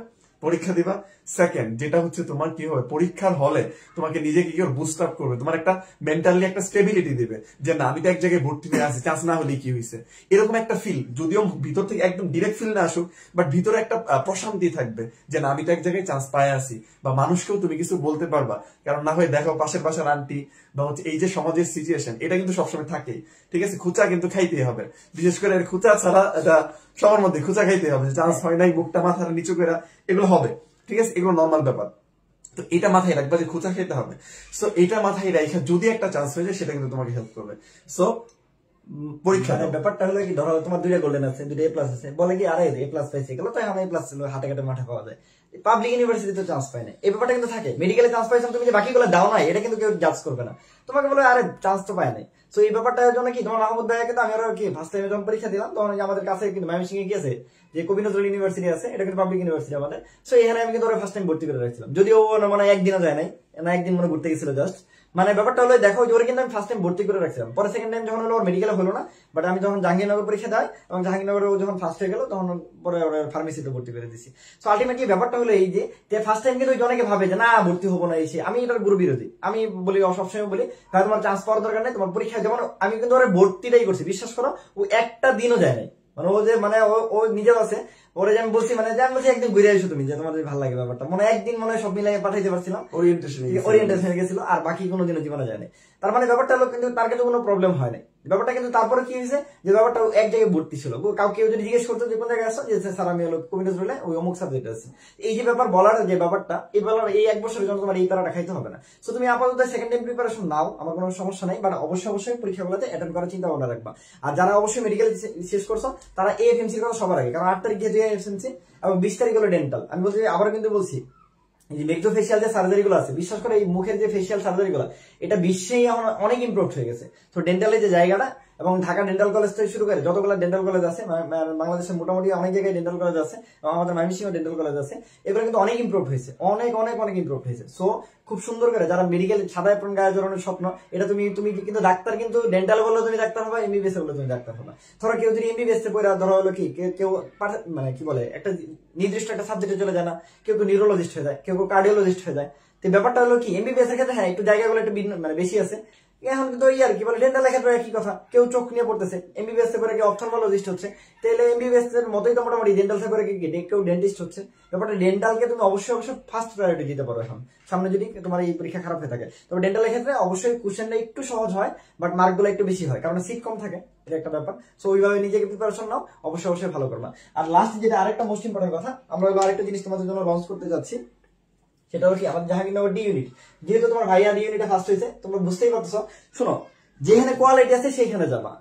পরীক্ষা দিবা। সেকেন্ড যেটা হচ্ছে তোমার কি হবে, পরীক্ষার হলে তোমাকে নিজেকে কি বুস্ট আপ করবে, তোমার একটা মেন্টালি একটা স্টেবিলিটি দিবে যে না আমি তো এক জায়গায় ভর্তি হয়ে আছি, চান্স না হলে কি হয়েছে, এরকম একটা ফিল। যদিও ভিতর থেকে একদম ডিরেক্ট ফিল না আসুক, বাট ভিতরে একটা প্রশান্তি থাকবে যে না আমি তো এক জায়গায় চান্স পাই আছি, বা মানুষকেও তুমি কিছু বলতে পারবা। কারণ না হয় দেখো পাশের পাশের আন্টি বা হচ্ছে এই যে সমাজের সিচুয়েশন, এটা কিন্তু সবসময় থাকেই, ঠিক আছে। খুচা কিন্তু খাইতেই হবে, বিশেষ করে খুচা ছাড়া এটা সবার মধ্যে খুচা খাইতে হবে, চান্স হয় নাই, মুখটা মাথার নিচু করে, এগুলো হবে, ঠিক আছে, এগুলো নর্মাল ব্যাপার। তো এটা মাথায় রাখবা যে খুচা খেতে হবে। সো এটা মাথায় রাখা যদি একটা চান্স হয়ে যায় সেটা কিন্তু তোমাকে হেল্প করবে। সো পরীক্ষা ব্যাপারটা হলো কি, ধরো তোমার 2টা গোল্ডেন আছে, 2টা এ প্লাস আছে, বলে কি আরে এ প্লাস পাইছে, এগুলো তো এখন এ প্লাস ছিল, হাতে কাটে মাঠে পাওয়া যায়। পাবলিক ইউনিভার্সিটি তো চান্স পায় না, এই ব্যাপারটা কিন্তু থাকে। মেডিকেলে চান্স পাইছো তুমি, যে বাকিগুলো দাও না, এটা কিন্তু কেউ জাজ করবে না, তোমাকে বলে আরে চান্স তো পায় নাই। সো এই ব্যাপারটার জন্য কি তোমার মাহমুদ ভাই কিন্তু আমি আরো কি ফার্স্ট টাইমে যখন পরীক্ষা দিলাম তখন আমাদের কাছে কিন্তু ময়মনসিংহে গিয়েছে যে কবি নজরুল ইউনিভার্সিটি আছে, এটা কিন্তু পাবলিক ইউনিভার্সিটি আমাদের। সো এখানে আমি কিন্তু ওরা ফার্স্ট টাইম ভর্তি করে রাখছিলাম, যদিও মানে একদিনও যায় নাই, না একদিন মনে ঘুরতে গেছিল জাস্ট। মানে ব্যাপারটা হলো দেখো যে ওরা কিন্তু আমি ফার্স্ট টাইম ভর্তি করে রাখছিলাম, পরে সেকেন্ড টাইম যখন হলো ওর মেডিকেলে হলো না, বাট আমি যখন জাহাঙ্গীরনগর পরীক্ষা দেয় এবং জাহাঙ্গীরনগরে যখন ফার্স্ট হয়ে গেল তখন পরে ওরা ফার্মেসিতে ভর্তি করে দিছি। সো আলটিমেটলি ব্যাপারটা হলো এই যে ফার্স্ট টাইম কিন্তু অনেকে ভাবে যে না ভর্তি হবো না এসে, আমি এটার গুরু বিরোধী। আমি বলি সবসময় বলি ভাই তোমার চান্স পাওয়ার দরকার নেই, তোমার পরীক্ষা যেমন আমি কিন্তু ওরা ভর্তিটাই করছি, বিশ্বাস করো ও একটা দিনও যায় নাই। মানে ও যে মানে ও নিজেও আছে, ওরা যে আমি বলছি মানে যে আমি বলছি একদিন ঘুরে আসো তুমি, যে তোমার ভালো লাগে ব্যাপারটা, মানে একদিন মনে হয় সব মিলাই পাঠাইতে পারছিলাম, ওরিয়েন্টেশন গেছিল, আর বাকি কোনোদিনও জীবনে যায় নাই। তার মানে ব্যাপারটা হলো কিন্তু তার কিন্তু কোনো প্রবলেম হয় নাই ব্যাপারটা। কিন্তু তারপরে কি হয়েছে যে ব্যাপারটা এক জায়গায় ভর্তি ছিল, কাউকে যদি জিজ্ঞেস করতো যে কোন জায়গায় আসো, যে স্যার আমি হলো কবি নজরুলে ওই অমুক সাবজেক্ট আছে, এই যে ব্যাপার বলার যে ব্যাপারটা, এই বলার এই 1 বছরের জন্য তোমার এই তারাটা খাইতে হবে না। সো তুমি আপাতত সেকেন্ড টাইম প্রিপারেশন নাও, আমার কোনো সমস্যা নাই, বাট অবশ্যই পরীক্ষাগুলোতে অ্যাটেন্ড করার চিন্তা ভাবনা রাখবা। আর যারা অবশ্যই মেডিকেল শেষ করছো তারা এএফএমসির কথা সবার আগে, কারণ 8 তারিখ যেহেতু এএফএমসি এবং 20 তারিখ হলো ডেন্টাল। আমি বলছি আবার কিন্তু বলছি এই যে মেক্সো ফেসিয়াল যে সার্জারি গুলো আছে, বিশ্বাস করে এই মুখের যে ফেসিয়াল সার্জারি গুলো, এটা বিশ্বেই এখন অনেক ইমপ্রুভ হয়ে গেছে। তো ডেন্টালের যে জায়গাটা, এবং ঢাকা ডেন্টাল কলেজ থেকে শুরু করে যতগুলো ডেন্টাল কলেজ আছে বাংলাদেশের মোটামুটি অনেক জায়গায় ডেন্টাল কলেজ আছে, এবং আমাদের ময়মনসিংহে ডেন্টাল কলেজ আছে, এগুলো কিন্তু অনেক ইমপ্রুভ হয়েছে, অনেক অনেক অনেক ইমপ্রুভ হয়েছে। সো খুব সুন্দর করে যারা মেডিকেল সাদা এপ্রন গায়ে জড়ানোর স্বপ্ন, এটা তুমি কিন্তু ডাক্তার কিন্তু ডেন্টাল বললে তুমি ডাক্তার হবে, এমবিবিএস বললে তুমি ডাক্তার হবে। ধরো কেউ যদি এমবিবিএস এ পড়া, ধরো হলো কি কেউ মানে কি বলে একটা নির্দিষ্ট একটা সাবজেক্টে চলে যায় না, কেউ নিউরোলজিস্ট হয়ে যায়, কেউ কার্ডিওলজিস্ট হয়ে যায়। তো ব্যাপারটা হলো কি এমবিবিএস এর ক্ষেত্রে হ্যাঁ একটু জায়গাগুলো একটু মানে বেশি আছে। এখন কিন্তু আর কি বলে ডেন্টালের ক্ষেত্রে একই কথা, কেউ চোখ নিয়ে পড়তেছে, এমবিবিএস এ করে কেউ অপথলমোলজিস্ট হচ্ছে, তাহলে এমবিবিএস এর মতোই তো মোটামুটি ডেন্টাল থেকে করে কেউ ডেন্টিস্ট হচ্ছে। ব্যাপারটা ডেন্টালকে তুমি অবশ্যই ফার্স্ট প্রায়োরিটি দিতে পারো এখন সামনে যদি তোমার এই পরীক্ষা খারাপ হয়ে থাকে। তবে ডেন্টালের ক্ষেত্রে অবশ্যই কোশ্চেনটা একটু সহজ হয়, বাট মার্কগুলো একটু বেশি হয়, কারণ সিট কম থাকে, এটা একটা ব্যাপার। সো ওইভাবে নিজেকে প্রিপারেশন নাও, অবশ্যই ভালো করবা। আর লাস্ট যেটা আরেকটা মোস্ট ইম্পর্টেন্ট কথা, আমরা আরেকটা জিনিস তোমাদের জন্য লঞ্চ করতে যাচ্ছি, সেটা হলো কি আমাদের জাহাঙ্গীরনগর ডি ইউনিট। যেহেতু তোমার ভাইয়া ডি ইউনিটে ফার্স্ট হয়েছে, তোমরা বুঝতেই পারছো। শোনো, যেখানে কোয়ালিটি আছে সেইখানে যাবা,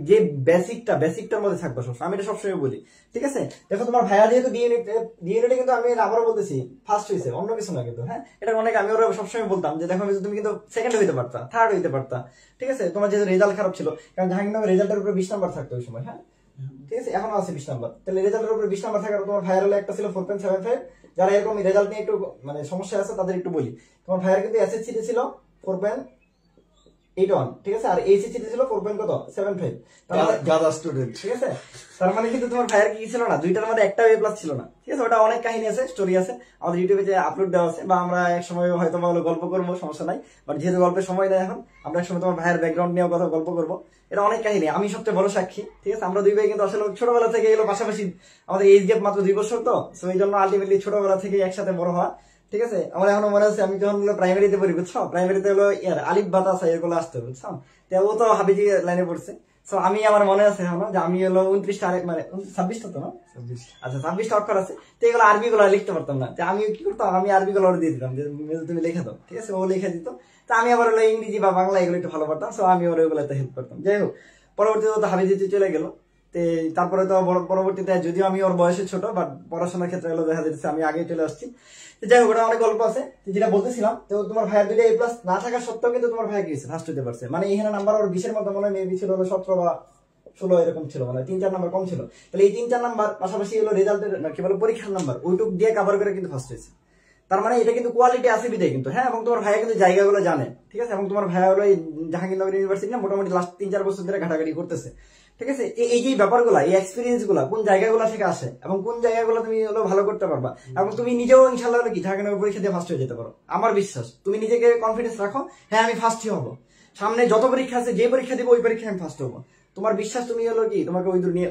যে বেসিকটার মধ্যে থাকবে সবসময়, আমি এটা সবসময় বলি, ঠিক আছে। দেখো তোমার ভাইয়া যেহেতু ডি ইউনিটে কিন্তু আমি আবারও বলতেছি ফার্স্ট হয়েছে, অন্য কিছু না কিন্তু, হ্যাঁ এটা অনেক আমি ওরা সবসময় বলতাম যে দেখো তুমি কিন্তু সেকেন্ড হইতে পারতা, থার্ড হইতে পারতা, ঠিক আছে। তোমার যেহেতু রেজাল্ট খারাপ ছিল, কারণ জাহাঙ্গীরনগর রেজাল্টের উপরে 20 নাম্বার থাকতো ওই সময়, হ্যাঁ ঠিক আছে, এখনো আছে 20 নাম্বার। তাহলে রেজাল্টের উপরে 20 নাম্বার থাকার তোমার ভাইয়ের হলো একটা ছিল 4.75। যারা এরকম রেজাল্ট নিয়ে একটু মানে সমস্যা আছে তাদের একটু বলি, তোমার ভাইয়ের কিন্তু এসএসসি তে ছিল 4.81, ঠিক আছে, আর এইচএসসি তে ছিল 4.75। গাদা স্টুডেন্ট, ঠিক আছে, তার মানে কিন্তু তোমার ভাইয়ের কি ছিল না, দুইটার মধ্যে একটা এ প্লাস ছিল না। ঠিক আছে, ওটা অনেক কাহিনী আছে, স্টোরি আছে, আমাদের ইউটিউবে যে আপলোড দেওয়া আছে, বা আমরা এক সময় হয়তো গল্প করবো, সমস্যা নাই। বাট যেহেতু গল্পের সময় নেই এখন, আমরা এক সময় তোমার ভাইয়ের ব্যাকগ্রাউন্ড নিয়েও কথা গল্প করবো। এটা অনেক কাহিনী, আমি সবচেয়ে বড় সাক্ষী। ঠিক আছে, আমরা দুই ভাই কিন্তু আসলে ছোটবেলা থেকে এলো পাশাপাশি, আমাদের এজ গ্যাপ মাত্র 2 বছর, তো এই জন্য আলটিমেটলি ছোটবেলা থেকে একসাথে বড় হওয়া। ঠিক আছে, আমার এখনো মনে আছে আমি যখন প্রাইমারিতে পড়ি, বুঝছো, প্রাইমারিতে হলো আলিফ বাতাস এগুলো আসতো, বুঝছো, ও তো হাবিজি লাইনে পড়ছে। সো আমি আমার মনে আছে এখনো যে আমি হলো 29টা আরেক মানে 26টা তো না, 26, আচ্ছা 26টা অক্ষর আছে, তো এগুলো আরবি গুলো লিখতে পারতাম না। তো আমি কি করতাম, আমি আরবি গুলো দিয়ে দিতাম যে তুমি লিখে দাও। ঠিক আছে, ও লিখে দিত। তো আমি আবার হলো ইংরেজি বা বাংলা এগুলো একটু ভালো পারতাম, সো আমি ওর ওগুলোতে হেল্প করতাম। যাই হোক, পরবর্তীতে তো হাবিজিতে চলে গেল। তারপরে তো পরবর্তীতে যদিও আমি ওর বয়সে ছোট, বাট পড়াশোনার ক্ষেত্রে হলো দেখা যাচ্ছে আমি আগে চলে আসছি। যাই হোক, ওটা অনেক গল্প আছে। যেটা বলতেছিলাম, তো তোমার ভাইয়ের 2টা এ প্লাস না থাকা সত্ত্বেও কিন্তু তোমার ভাই গিয়েছে ফার্স্ট হতে পারছে, মানে এখানে নাম্বার ওর 20-এর মতো মনে হয় মেবি ছিল হলো 17 বা 16 এরকম ছিল, মানে 3-4 নাম্বার কম ছিল। তাহলে এই 3-4 নাম্বার পাশাপাশি হলো রেজাল্টের কি বলে পরীক্ষার নাম্বার, ওইটুক দিয়ে কভার করে কিন্তু ফার্স্ট হয়েছে। তার মানে এটা কিন্তু কোয়ালিটি আছে বিদায় কিন্তু, হ্যাঁ। এবং তোমার ভাইয়া কিন্তু জায়গাগুলো জানে। ঠিক আছে, এবং তোমার ভাইয়া হলো জাহাঙ্গীরনগর ইউনিভার্সিটি না মোটামুটি লাস্ট 3-4 বছর ধরে ঘাটাঘাটি করতেছে। ঠিক আছে, এই যে ব্যাপারগুলা, এই এক্সপিরিয়েন্স গুলা কোন জায়গাগুলো থেকে আসে এবং কোন জায়গাগুলো তুমি হলো ভালো করতে পারবা, এবং তুমি নিজেও ইনশাল্লাহ কি জাহাঙ্গীরনগর পরীক্ষা দিয়ে ফার্স্ট হয়ে যেতে পারো। আমার বিশ্বাস, তুমি নিজেকে কনফিডেন্স রাখো, হ্যাঁ আমি ফার্স্টই হবো, সামনে যত পরীক্ষা আছে যে পরীক্ষা দিব ওই পরীক্ষায় আমি ফার্স্ট হবো। তোমার বিশ্বাস, তুমি হলো কি তোমাকে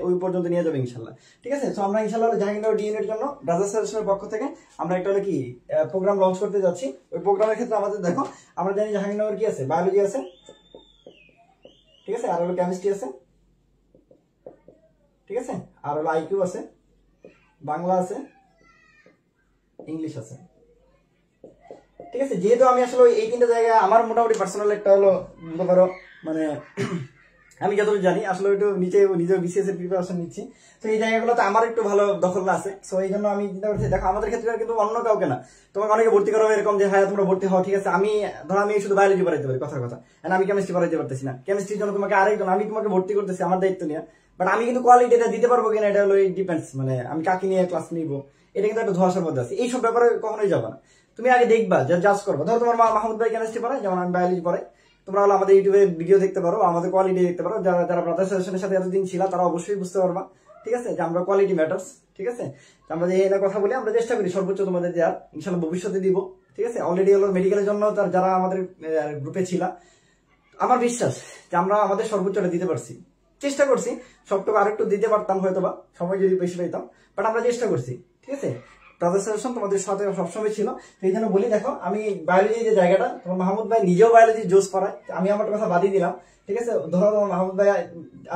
ওই পর্যন্ত নিয়ে যাবে ইনশাল্লাহ। ঠিক আছে, তো আমরা ইনশাল্লাহ জাহাঙ্গীরনগর ডিএনএর জন্য ব্রাদার্স সাজেশনের পক্ষ থেকে আমরা একটা হলো কি প্রোগ্রাম লঞ্চ করতে যাচ্ছি। ওই প্রোগ্রামের ক্ষেত্রে আমাদের দেখো, আমরা জানি জাহাঙ্গীরনগর কি আছে, বায়োলজি আছে, ঠিক আছে, আর হলো কেমিস্ট্রি আছে, ঠিক আছে, আর হলো আইকিউ আছে, বাংলা আছে, ইংলিশ আছে। ঠিক আছে, যেহেতু আমি আসলে এই 3টা জায়গায় আমার মোটামুটি পার্সোনাল একটা হলো বলতে পারো মানে আমি যতটুকু জানি আসলে একটু নিজের বিসিএস এর প্রিপারেশন নিচ্ছি, তো এই জায়গাগুলোতে আমার একটু ভালো দখল আছে। সো এই জন্য আমি চিন্তা করছি, দেখো আমাদের ক্ষেত্রে কিন্তু অন্য কাউকে না, তোমাকে অনেকে ভর্তি করা এরকম যে হ্যাঁ তোমরা ভর্তি হও, ঠিক আছে, আমি ধরো আমি শুধু বায়োলজি পড়াইতে পারি, কথার কথা, আমি কেমিস্ট্রি পড়াইতে পারতেছি না, কেমিস্ট্রির জন্য তোমাকে আরেকজন, আমি তোমাকে ভর্তি করতেছি আমার দায়িত্ব নিয়ে, বাট আমি কিন্তু কোয়ালিটিটা দিতে পারবো কিনা এটা হলো ডিপেন্ডস, মানে আমি কাকে নিয়ে ক্লাস নিবো এটা কিন্তু একটা ধোঁয়াশার মধ্যে আছে। এইসব ব্যাপারে কখনোই যাবো না, তুমি আগে দেখবা যে জাজ করবো। ধরো তোমার মাহমুদ ভাই কেমিস্ট্রি পড়ায়, যেমন আমি বায়োলজি পড়াই, তোমরা হলো আমাদের ইউটিউবে ভিডিও দেখতে পারো, আমাদের কোয়ালিটি দেখতে পারো, যারা ব্রাদার্স সাজেশনের সাথে এতদিন ছিল তারা অবশ্যই বুঝতে পারবা। ঠিক আছে, যে আমরা কোয়ালিটি ম্যাটার্স। ঠিক আছে, আমরা যে এই কথা বলি, আমরা চেষ্টা করি সর্বোচ্চ তোমাদের দেওয়ার, ইনশাল্লাহ ভবিষ্যতে দিব। ঠিক আছে, অলরেডি হলো মেডিকেলের জন্য যারা আমাদের গ্রুপে ছিল, আমার বিশ্বাস যে আমরা আমাদের সর্বোচ্চটা দিতে পারছি, চেষ্টা করছি, সবটুকু আরেকটু দিতে পারতাম হয়তো বা সময় যদি বেশি পেতাম, বাট আমরা চেষ্টা করছি। ঠিক আছে, ব্রাদার্স সাজেশন তোমাদের সাথে সবসময় ছিল। এই জন্য বলি, দেখো আমি বায়োলজি যে জায়গাটা, তোমার মাহমুদ ভাই নিজেও বায়োলজি জোস পড়ায়, আমি আমার কথা বাদই দিলাম। ঠিক আছে, ধরো তোমার মাহমুদ ভাই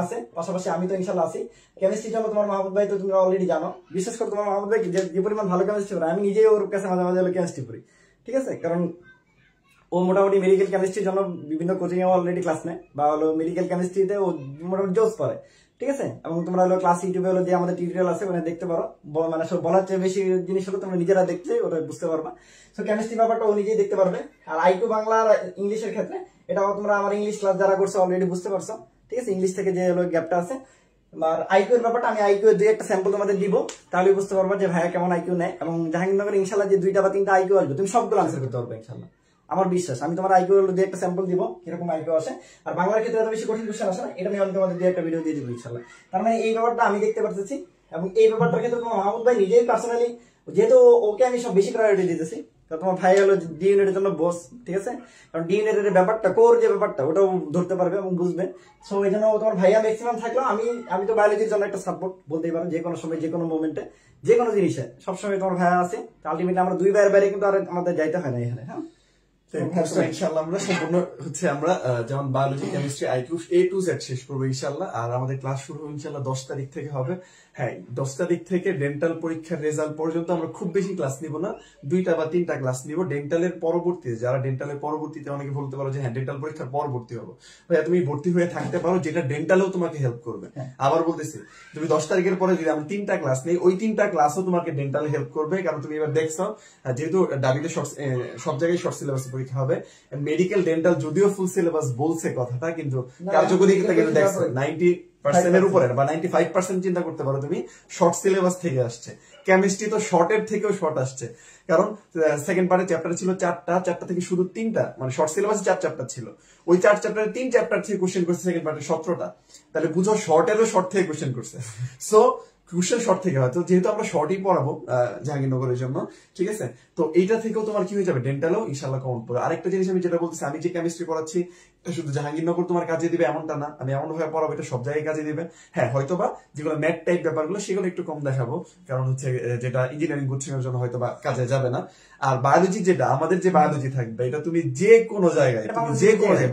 আছে, পাশাপাশি আমি তো ইনশাল্লাহ আছি। কেমিস্ট্রির জন্য তোমার মাহমুদ ভাই তো তুমি অলরেডি জানো, বিশেষ করে তোমার মাহমুদ ভাই যে পরিমাণ ভালো কেমিস্ট্রি পড়ায়, আমি নিজেই ওর কাছে মাঝে মাঝে কেমিস্ট্রি পড়ি। ঠিক আছে, কারণ ও মোটামুটি মেডিকেল কেমিস্ট্রির জন্য বিভিন্ন কোচিং এ অলরেডি ক্লাস নেয়, বা হলো মেডিকেল কেমিস্ট্রিতে ও মোটামুটি জোস পড়ে। ঠিক আছে, এবং তোমরা হলো ক্লাস ইউটিউবে হলো যে আমাদের টিউটোরিয়াল আছে ওখানে দেখতে পারো, মানে সব বলার চেয়ে বেশি জিনিস হলো তোমরা নিজেরা দেখতে ওটা বুঝতে পারবা। সো কেমিস্ট্রি ব্যাপারটা ও নিজেই দেখতে পারবে। আর আইকিউ বাংলা আর ইংলিশের ক্ষেত্রে এটাও তোমরা আমার ইংলিশ ক্লাস যারা করছো অলরেডি বুঝতে পারছো। ঠিক আছে, ইংলিশ থেকে যে হলো গ্যাপটা আছে। আর আইকিউ এর ব্যাপারটা আমি আইকিউ এর 2-1টা স্যাম্পল তোমাদের দিব, তাহলে বুঝতে পারবা যে ভাইয়া কেমন আইকিউ নেয়। এবং জাহাঙ্গীরনগরে ইনশাল্লাহ যে 2টা বা 3টা আইকিউ আসবে, তুমি সবগুলো আনসার করতে পারবে ইনশাল্লাহ, আমার বিশ্বাস। আমি তোমার আইকিউ এর 2-1টা স্যাম্পল দিব কিরকম আইকিউ আসে। আর বাংলার ক্ষেত্রে এত বেশি কঠিন কোশ্চেন আসে না, এটা নিয়ে আমি তোমাদের 2-1টা ভিডিও দিয়ে দিব ইনশাল্লাহ। তার মানে এই ব্যাপারটা আমি দেখতে পারতেছি, এবং এই ব্যাপারটার ক্ষেত্রে তোমার মাহমুদ ভাই নিজেই পার্সোনালি, যেহেতু ওকে আমি সব বেশি প্রায়োরিটি দিতেছি, তোমার ভাই হলো ডি ইউনিটের জন্য বস। ঠিক আছে, কারণ ডি ইউনিটের ব্যাপারটা, কোর যে ব্যাপারটা ওটাও ধরতে পারবে এবং বুঝবে। সো এই জন্য তোমার ভাইয়া ম্যাক্সিমাম থাকলেও আমি তো বায়োলজির জন্য একটা সাপোর্ট বলতেই পারো, যে কোনো সময় যে কোনো মোমেন্টে যে কোনো জিনিসে সবসময় তোমার ভাইয়া আছে। আলটিমেটলি আমরা 2 ভাইয়ের বাইরে কিন্তু আর আমাদের যাইতে হয় না এখানে। হ্যাঁ, ইনশাআল্লাহ আমরা সম্পূর্ণ হচ্ছে আমরা যেমন biology chemistry IQ A to Z শেষ করবো ইনশাআল্লাহ। আর আমাদের ক্লাস শুরু হবে ইনশাআল্লাহ 10 তারিখ থেকে হবে। হ্যাঁ, 10 তারিখ থেকে ডেন্টাল পরীক্ষার রেজাল্ট পর্যন্ত আমরা খুব বেশি ক্লাস নিব না, 2টা বা 3টা ক্লাস নিব। ডেন্টালের পরবর্তীতে যারা ডেন্টালের পরবর্তীতে অনেকে বলতে পারো যে হ্যাঁ ডেন্টাল পরীক্ষার পর ভর্তি হবো, ভাইয়া তুমি ভর্তি হয়ে থাকতে পারো, যেটা ডেন্টালেও তোমাকে হেল্প করবে। আবার বলতেছি, তুমি 10 তারিখের পরে যদি আমরা 3টা ক্লাস নেই, ওই 3টা ক্লাসও তোমাকে ডেন্টাল হেল্প করবে। কারণ তুমি এবার দেখছো যেহেতু ডাবিতে সব জায়গায় শর্ট সিলেবাস পরীক্ষা হবে, মেডিকেল ডেন্টাল যদিও ফুল সিলেবাস বলছে কথাটা, কিন্তু কার্যকরী কিন্তু দেখছো পার্সেন্টের উপরে বা 95% চিন্তা করতে পারো তুমি শর্ট সিলেবাস থেকে আসছে। কেমিস্ট্রি তো শর্টের থেকেও শর্ট আসছে, কারণ সেকেন্ড পার্টের চ্যাপ্টার ছিল 4টা থেকে শুধু 3টা, মানে শর্ট সিলেবাসে 4 চ্যাপ্টার ছিল, ওই 4 চ্যাপ্টারে 3 চ্যাপ্টার থেকে কোশ্চেন করছে সেকেন্ড পার্টে 17টা। তাহলে বুঝো শর্টেরও শর্ট থেকে কোশ্চেন করছে। সো কোশ্চেন শর্ট থেকে হয়, তো যেহেতু আমরা শর্টই পড়াবো জাহাঙ্গীরনগরের জন্য, ঠিক আছে, তো এইটা থেকেও তোমার কি হয়ে যাবে, ডেন্টালও ইনশাআল্লাহ কমন পড়বে। আরেকটা জিনিস আমি যেটা বলতেছি, আমি যে কেমিস্ট্রি পড়াচ্ছি এটা শুধু জাহাঙ্গীরনগর তোমার কাজে দিবে এমনটা না, আমি এমন ভাবে পড়াবো এটা সব জায়গায় কাজে দিবে। হ্যাঁ, হয়তোবা যেগুলো ম্যাথ টাইপ ব্যাপারগুলো সেগুলো একটু কম দেখাবো, কারণ হচ্ছে যেটা ইঞ্জিনিয়ারিং কোচিং এর জন্য হয়তোবা কাজে যাবে না। আর বায়োলজি যেটা আমাদের যে বায়োলজি থাকবে, এটা তুমি যে কোনো জায়গায়,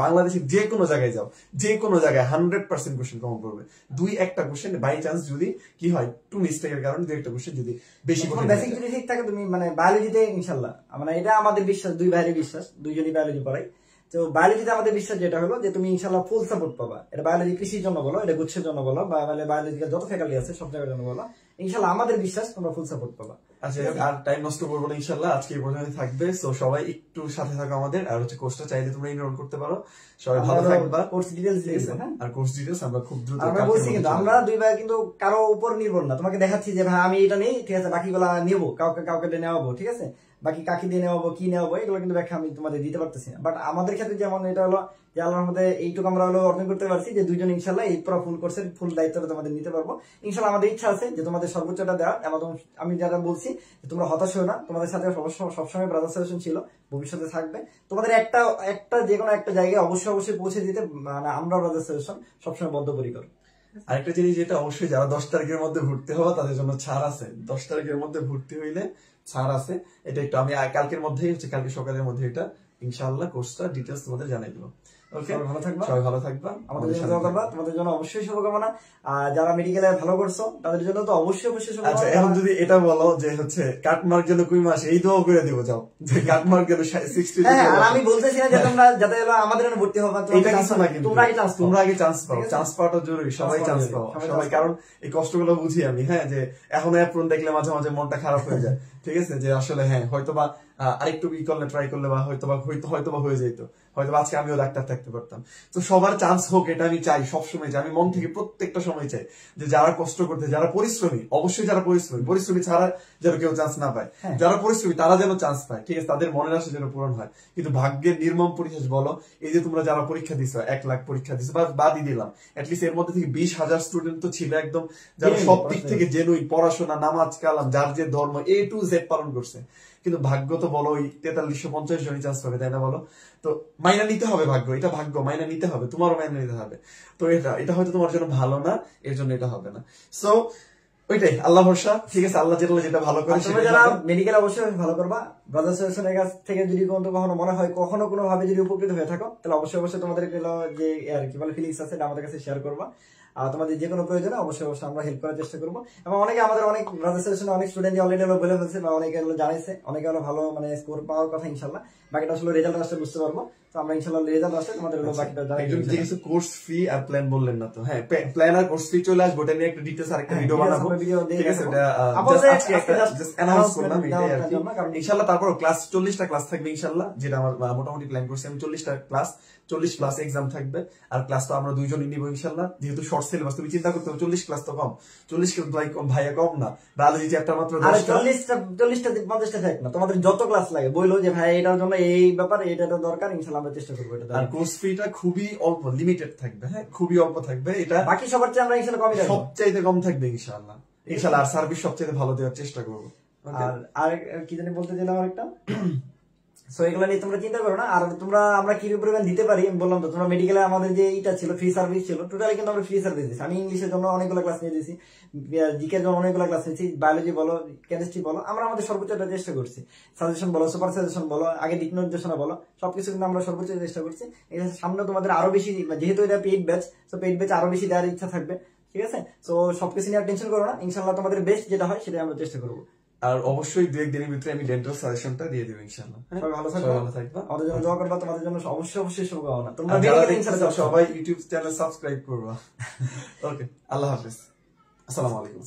বাংলাদেশের যে কোনো জায়গায় যাও, যে কোনো জায়গায় 100% কোশ্চেন কমন করবে। 2-1টা কোশ্চেন বাই চান্স যদি কি হয়, টু মিস্টেকের কারণে 2-1টা কোশ্চেন যদি বেশি বেসিক যদি ঠিক থাকে, তুমি মানে বায়োলজিতে ইনশাআল্লাহ, মানে এটা আমাদের বিশ্বাস, দুই ভাইয়ের বিশ্বাস, দুইজনই বায়োলজি পড়াই। তো বায়োলজিতে আমাদের বিশ্বাস যেটা হলো যে তুমি ইনশাআল্লাহ ফুল সাপোর্ট পাবা। এটা বায়োলজি কৃষির জন্য বলো, এটা গুচ্ছের জন্য বলো, বা বায়োলজিক্যাল যত ফ্যাকাল্টি আছে সব জায়গার জন্য বলো, ইনশাআল্লাহ আমাদের বিশ্বাস তোমরা ফুল সাপোর্ট পাবা। আচ্ছা, আর টাইম নষ্ট করবো না, ইনশাআল্লাহ আজকে এই পর্যন্ত থাকবে। সো সবাই একটু সাথে থাকো আমাদের, আর হচ্ছে কোর্সটা চাইলে তোমরা এনরোল করতে পারো। সবাই ভালো থাকবা। কোর্স ডিটেইলস দিয়েছে, আর কোর্স ডিটেইলস আমরা খুব দ্রুত আমরা বলছি, কিন্তু আমরা দুই ভাই কিন্তু কারো উপর নির্ভর না। তোমাকে দেখাচ্ছি যে ভাই আমি এটা নেই, ঠিক আছে, বাকিগুলা নেবো, কাউকে নেওয়াবো, ঠিক আছে, বাকি কাকি দিয়ে নেওয়াবো, কি নেওয়াবো, এগুলো কিন্তু ব্যাখ্যা আমি তোমাদের দিতে পারতেছি না। বাট আমাদের ক্ষেত্রে যেমন এটা হলো যে আল্লাহর মধ্যে এইটুকু আমরা হলো অর্জন করতে পারছি যে দুইজন ইনশাআল্লাহ এই পুরো ফুল কোর্সের ফুল দায়িত্বটা তোমাদের নিতে পারবো ইনশাআল্লাহ। আমাদের ইচ্ছা আছে যে তোমাদের সর্বোচ্চটা দেওয়া, এবং আমি যারা বলছি যে তোমরা হতাশ হও না, তোমাদের সাথে সবসময় ব্রাদার সাজেশন ছিল, ভবিষ্যতে থাকবে। তোমাদের একটা যে কোনো একটা জায়গায় অবশ্যই পৌঁছে দিতে মানে আমরা ব্রাদার সাজেশন সবসময় বদ্ধপরিকর। আরেকটা জিনিস যেটা অবশ্যই যারা 10 তারিখের মধ্যে ভর্তি হওয়া তাদের জন্য ছাড় আছে। 10 তারিখের মধ্যে ভর্তি হইলে ছাড় আছে, এটা একটু আমি কালকের মধ্যেই হচ্ছে, কালকে সকালের মধ্যে এটা ইনশাআল্লাহ কোর্সটা ডিটেইলস তোমাদের জানাই দেব। ওকে, ভালো থাকবা, সবাই ভালো থাকবা, আমাদের জন্য দোয়া করবা, তোমাদের জন্য অবশ্যই শুভকামনা। আর যারা মেডিকেলে ভালো করছো তাদের জন্য তো অবশ্যই শুভকামনা। আচ্ছা, এখন যদি এটা বলো যে হচ্ছে কাটমার্ক জন্য 2 মাস, এই দোয়া করে দিব যাও যে কাটমার্ক জন্য 60। হ্যাঁ, আর আমি বলতেছি না যে তোমরা যাতে আমাদের জন্য ভর্তি হবা, এটা কিছু না, কিন্তু তোমরা আগে চান্স পাও, চান্স পাওয়াটা জরুরি, সবাই চান্স পাও, সবাই, কারণ এই কষ্টগুলো বুঝি আমি। হ্যাঁ, যে এখন অ্যাপ্রন দেখলে মাঝে মাঝে মনটা খারাপ হয়ে যায়, ঠিক আছে, যে আসলে হ্যাঁ হয়তোবা আরেকটু করলে ট্রাই করলে বা হয়তোবা হয়ে যেত, হয়তো আজকে আমিও ডাক্তার থাকতে পারতাম। তো সবার চান্স হোক, এটা আমি চাই সবসময়, চাই আমি মন থেকে প্রত্যেকটা সময় চাই যে যারা কষ্ট করতে, যারা পরিশ্রমী, অবশ্যই যারা পরিশ্রমী ছাড়া যেন কেউ চান্স না পায়, যারা পরিশ্রমী তারা যেন চান্স পায়, ঠিক আছে, তাদের মনের আশা যেন পূরণ হয়। কিন্তু ভাগ্যের নির্মম পরিহাস বলো, এই যে তোমরা যারা পরীক্ষা দিছো, 1 লাখ পরীক্ষা দিছো, বাদই দিলাম, এটলিস্ট এর মধ্যে থেকে 20,000 স্টুডেন্ট তো ছিল একদম যারা সব দিক থেকে জেনুইন, পড়াশোনা, নামাজ কালাম, যার যে ধর্ম A to Z পালন করছে। কিন্তু ভাগ্য তো বলো ওই 4350 জনই চান্স পাবে, তাই না বলো? তো মাইনা নিতে হবে ভাগ্য, এটা ভাগ্য, মাইনা নিতে হবে, তোমারও মাইনা নিতে হবে। তো এটা হয়তো তোমার জন্য ভালো না, এর জন্য এটা হবে না। সো ওইটাই আল্লাহ ভরসা, ঠিক আছে, আল্লাহ যেটা ভালো করে। তোমরা যারা মেডিকেল অবশ্যই ভালো করবা। ব্রাদার সাজেশনের কাছ থেকে যদি কখনো মনে হয়, কখনো কোনো ভাবে যদি উপকৃত হয়ে থাকো, তাহলে অবশ্যই তোমাদের যে আর কি বলে ফিলিংস আছে আমাদের কাছে শেয়ার করবা। আর তোমাদের যে কোনো প্রয়োজনে অবশ্যই আমরা হেল্প করার চেষ্টা করবো। এবং অনেকে আমাদের অনেক ব্রাদার সাজেশনে অনেক স্টুডেন্ট অলরেডি বলে ফেলছে, বা অনেকে জানাইছে, অনেকে ভালো মানে স্কোর পাওয়ার কথা। ইনশাল্লাহ বাকিটা আসলে রেজাল্ট আসলে বুঝতে পারবো। তো আমরা ইনশাল্লাহ রেজাল্ট আসলে তোমাদের বাকিটা জানাই। কোর্স ফি আর প্ল্যান বললেন না তো? হ্যাঁ, প্ল্যান আর কোর্স ফি চলে আসবে, ওটা নিয়ে একটা ডিটেইলস আরেকটা ভিডিও বানাবো, ঠিক আছে, এটা আজকে একটা জাস্ট অ্যানাউন্স করলাম এটাই আর কি। ইনশাআল্লাহ তারপর ক্লাস 40টা ক্লাস থাকবে ইনশাআল্লাহ, যেটা আমার মোটামুটি প্ল্যান করছি আমি। 40টা ক্লাস, 40 প্লাস এক্সাম থাকবে, আর ক্লাস তো আমরা দুইজনই নিব ইনশাআল্লাহ, যেহেতু শর্ট সিলেবাস। তুমি চিন্তা করতে হবে 40 ক্লাস তো কম, 40 ভাইয়া কম না, বায়োলজি চ্যাপ্টার মাত্র 10টা, 40টা 50টা থাক না, তোমাদের যত ক্লাস লাগে বললো যে ভাই এটার জন্য এই ব্যাপার, এটা দরকার, ইনশাআল্লাহ আমরা চেষ্টা করবো এটা। আর কোর্স ফিটা খুবই অল্প, লিমিটেড থাকবে, হ্যাঁ খুবই অল্প থাকবে, এটা বাকি সবার চেয়ে আমরা ইনশাআল্লাহ কমই রাখবো, সবচাইতে কম থাকবে ইনশাআল্লাহ। আর সার্ভিস সবচাইতে ভালো দেওয়ার চেষ্টা করবো। আর কি জানি বলতে চাইলাম আরেকটা, সো এগুলো নিয়ে তোমরা চিন্তা করো না। আর আমরা কি পরিমাণ দিতে পারি বললাম তো, তোমরা মেডিকেলে আমাদের যে এইটা ছিল ফ্রি সার্ভিস ছিল, টোটালি কিন্তু আমরা ফ্রি সার্ভিস দিচ্ছি। আমি ইংলিশের জন্য অনেকগুলো ক্লাস নিয়ে দিয়েছি, জিকের জন্য অনেকগুলো ক্লাস নিয়েছি, বায়োলজি বলো, কেমিস্ট্রি বলো, আমরা আমাদের সর্বোচ্চটা চেষ্টা করছি। সাজেশন বলো, সুপার সাজেশন বলো, আগে দিক নির্দেশনা বলো, সবকিছু কিন্তু আমরা সর্বোচ্চ চেষ্টা করছি। সামনে তোমাদের আরো বেশি, যেহেতু এটা পেইড ব্যাচ, তো পেইড ব্যাচ আরো বেশি দেওয়ার ইচ্ছা থাকবে, ঠিক আছে। তো সবকিছু নিয়ে টেনশন করো না, ইনশাল্লাহ তোমাদের বেস্ট যেটা হয় সেটাই আমরা চেষ্টা করবো। আর অবশ্যই 2-1 দিনের ভিতরে আমি ডেন্টাল সাজেশনটা দিয়ে দেব ইনশাআল্লাহ। ভালো থাকবা, আমাদের জন্য দোয়া করবা, তোমাদের জন্য অবশ্যই শুভকামনা। তোমরা সবাই ইউটিউব চ্যানেল সাবস্ক্রাইব করবা। ওকে, আল্লাহ হাফেজ, আসসালামু আলাইকুম।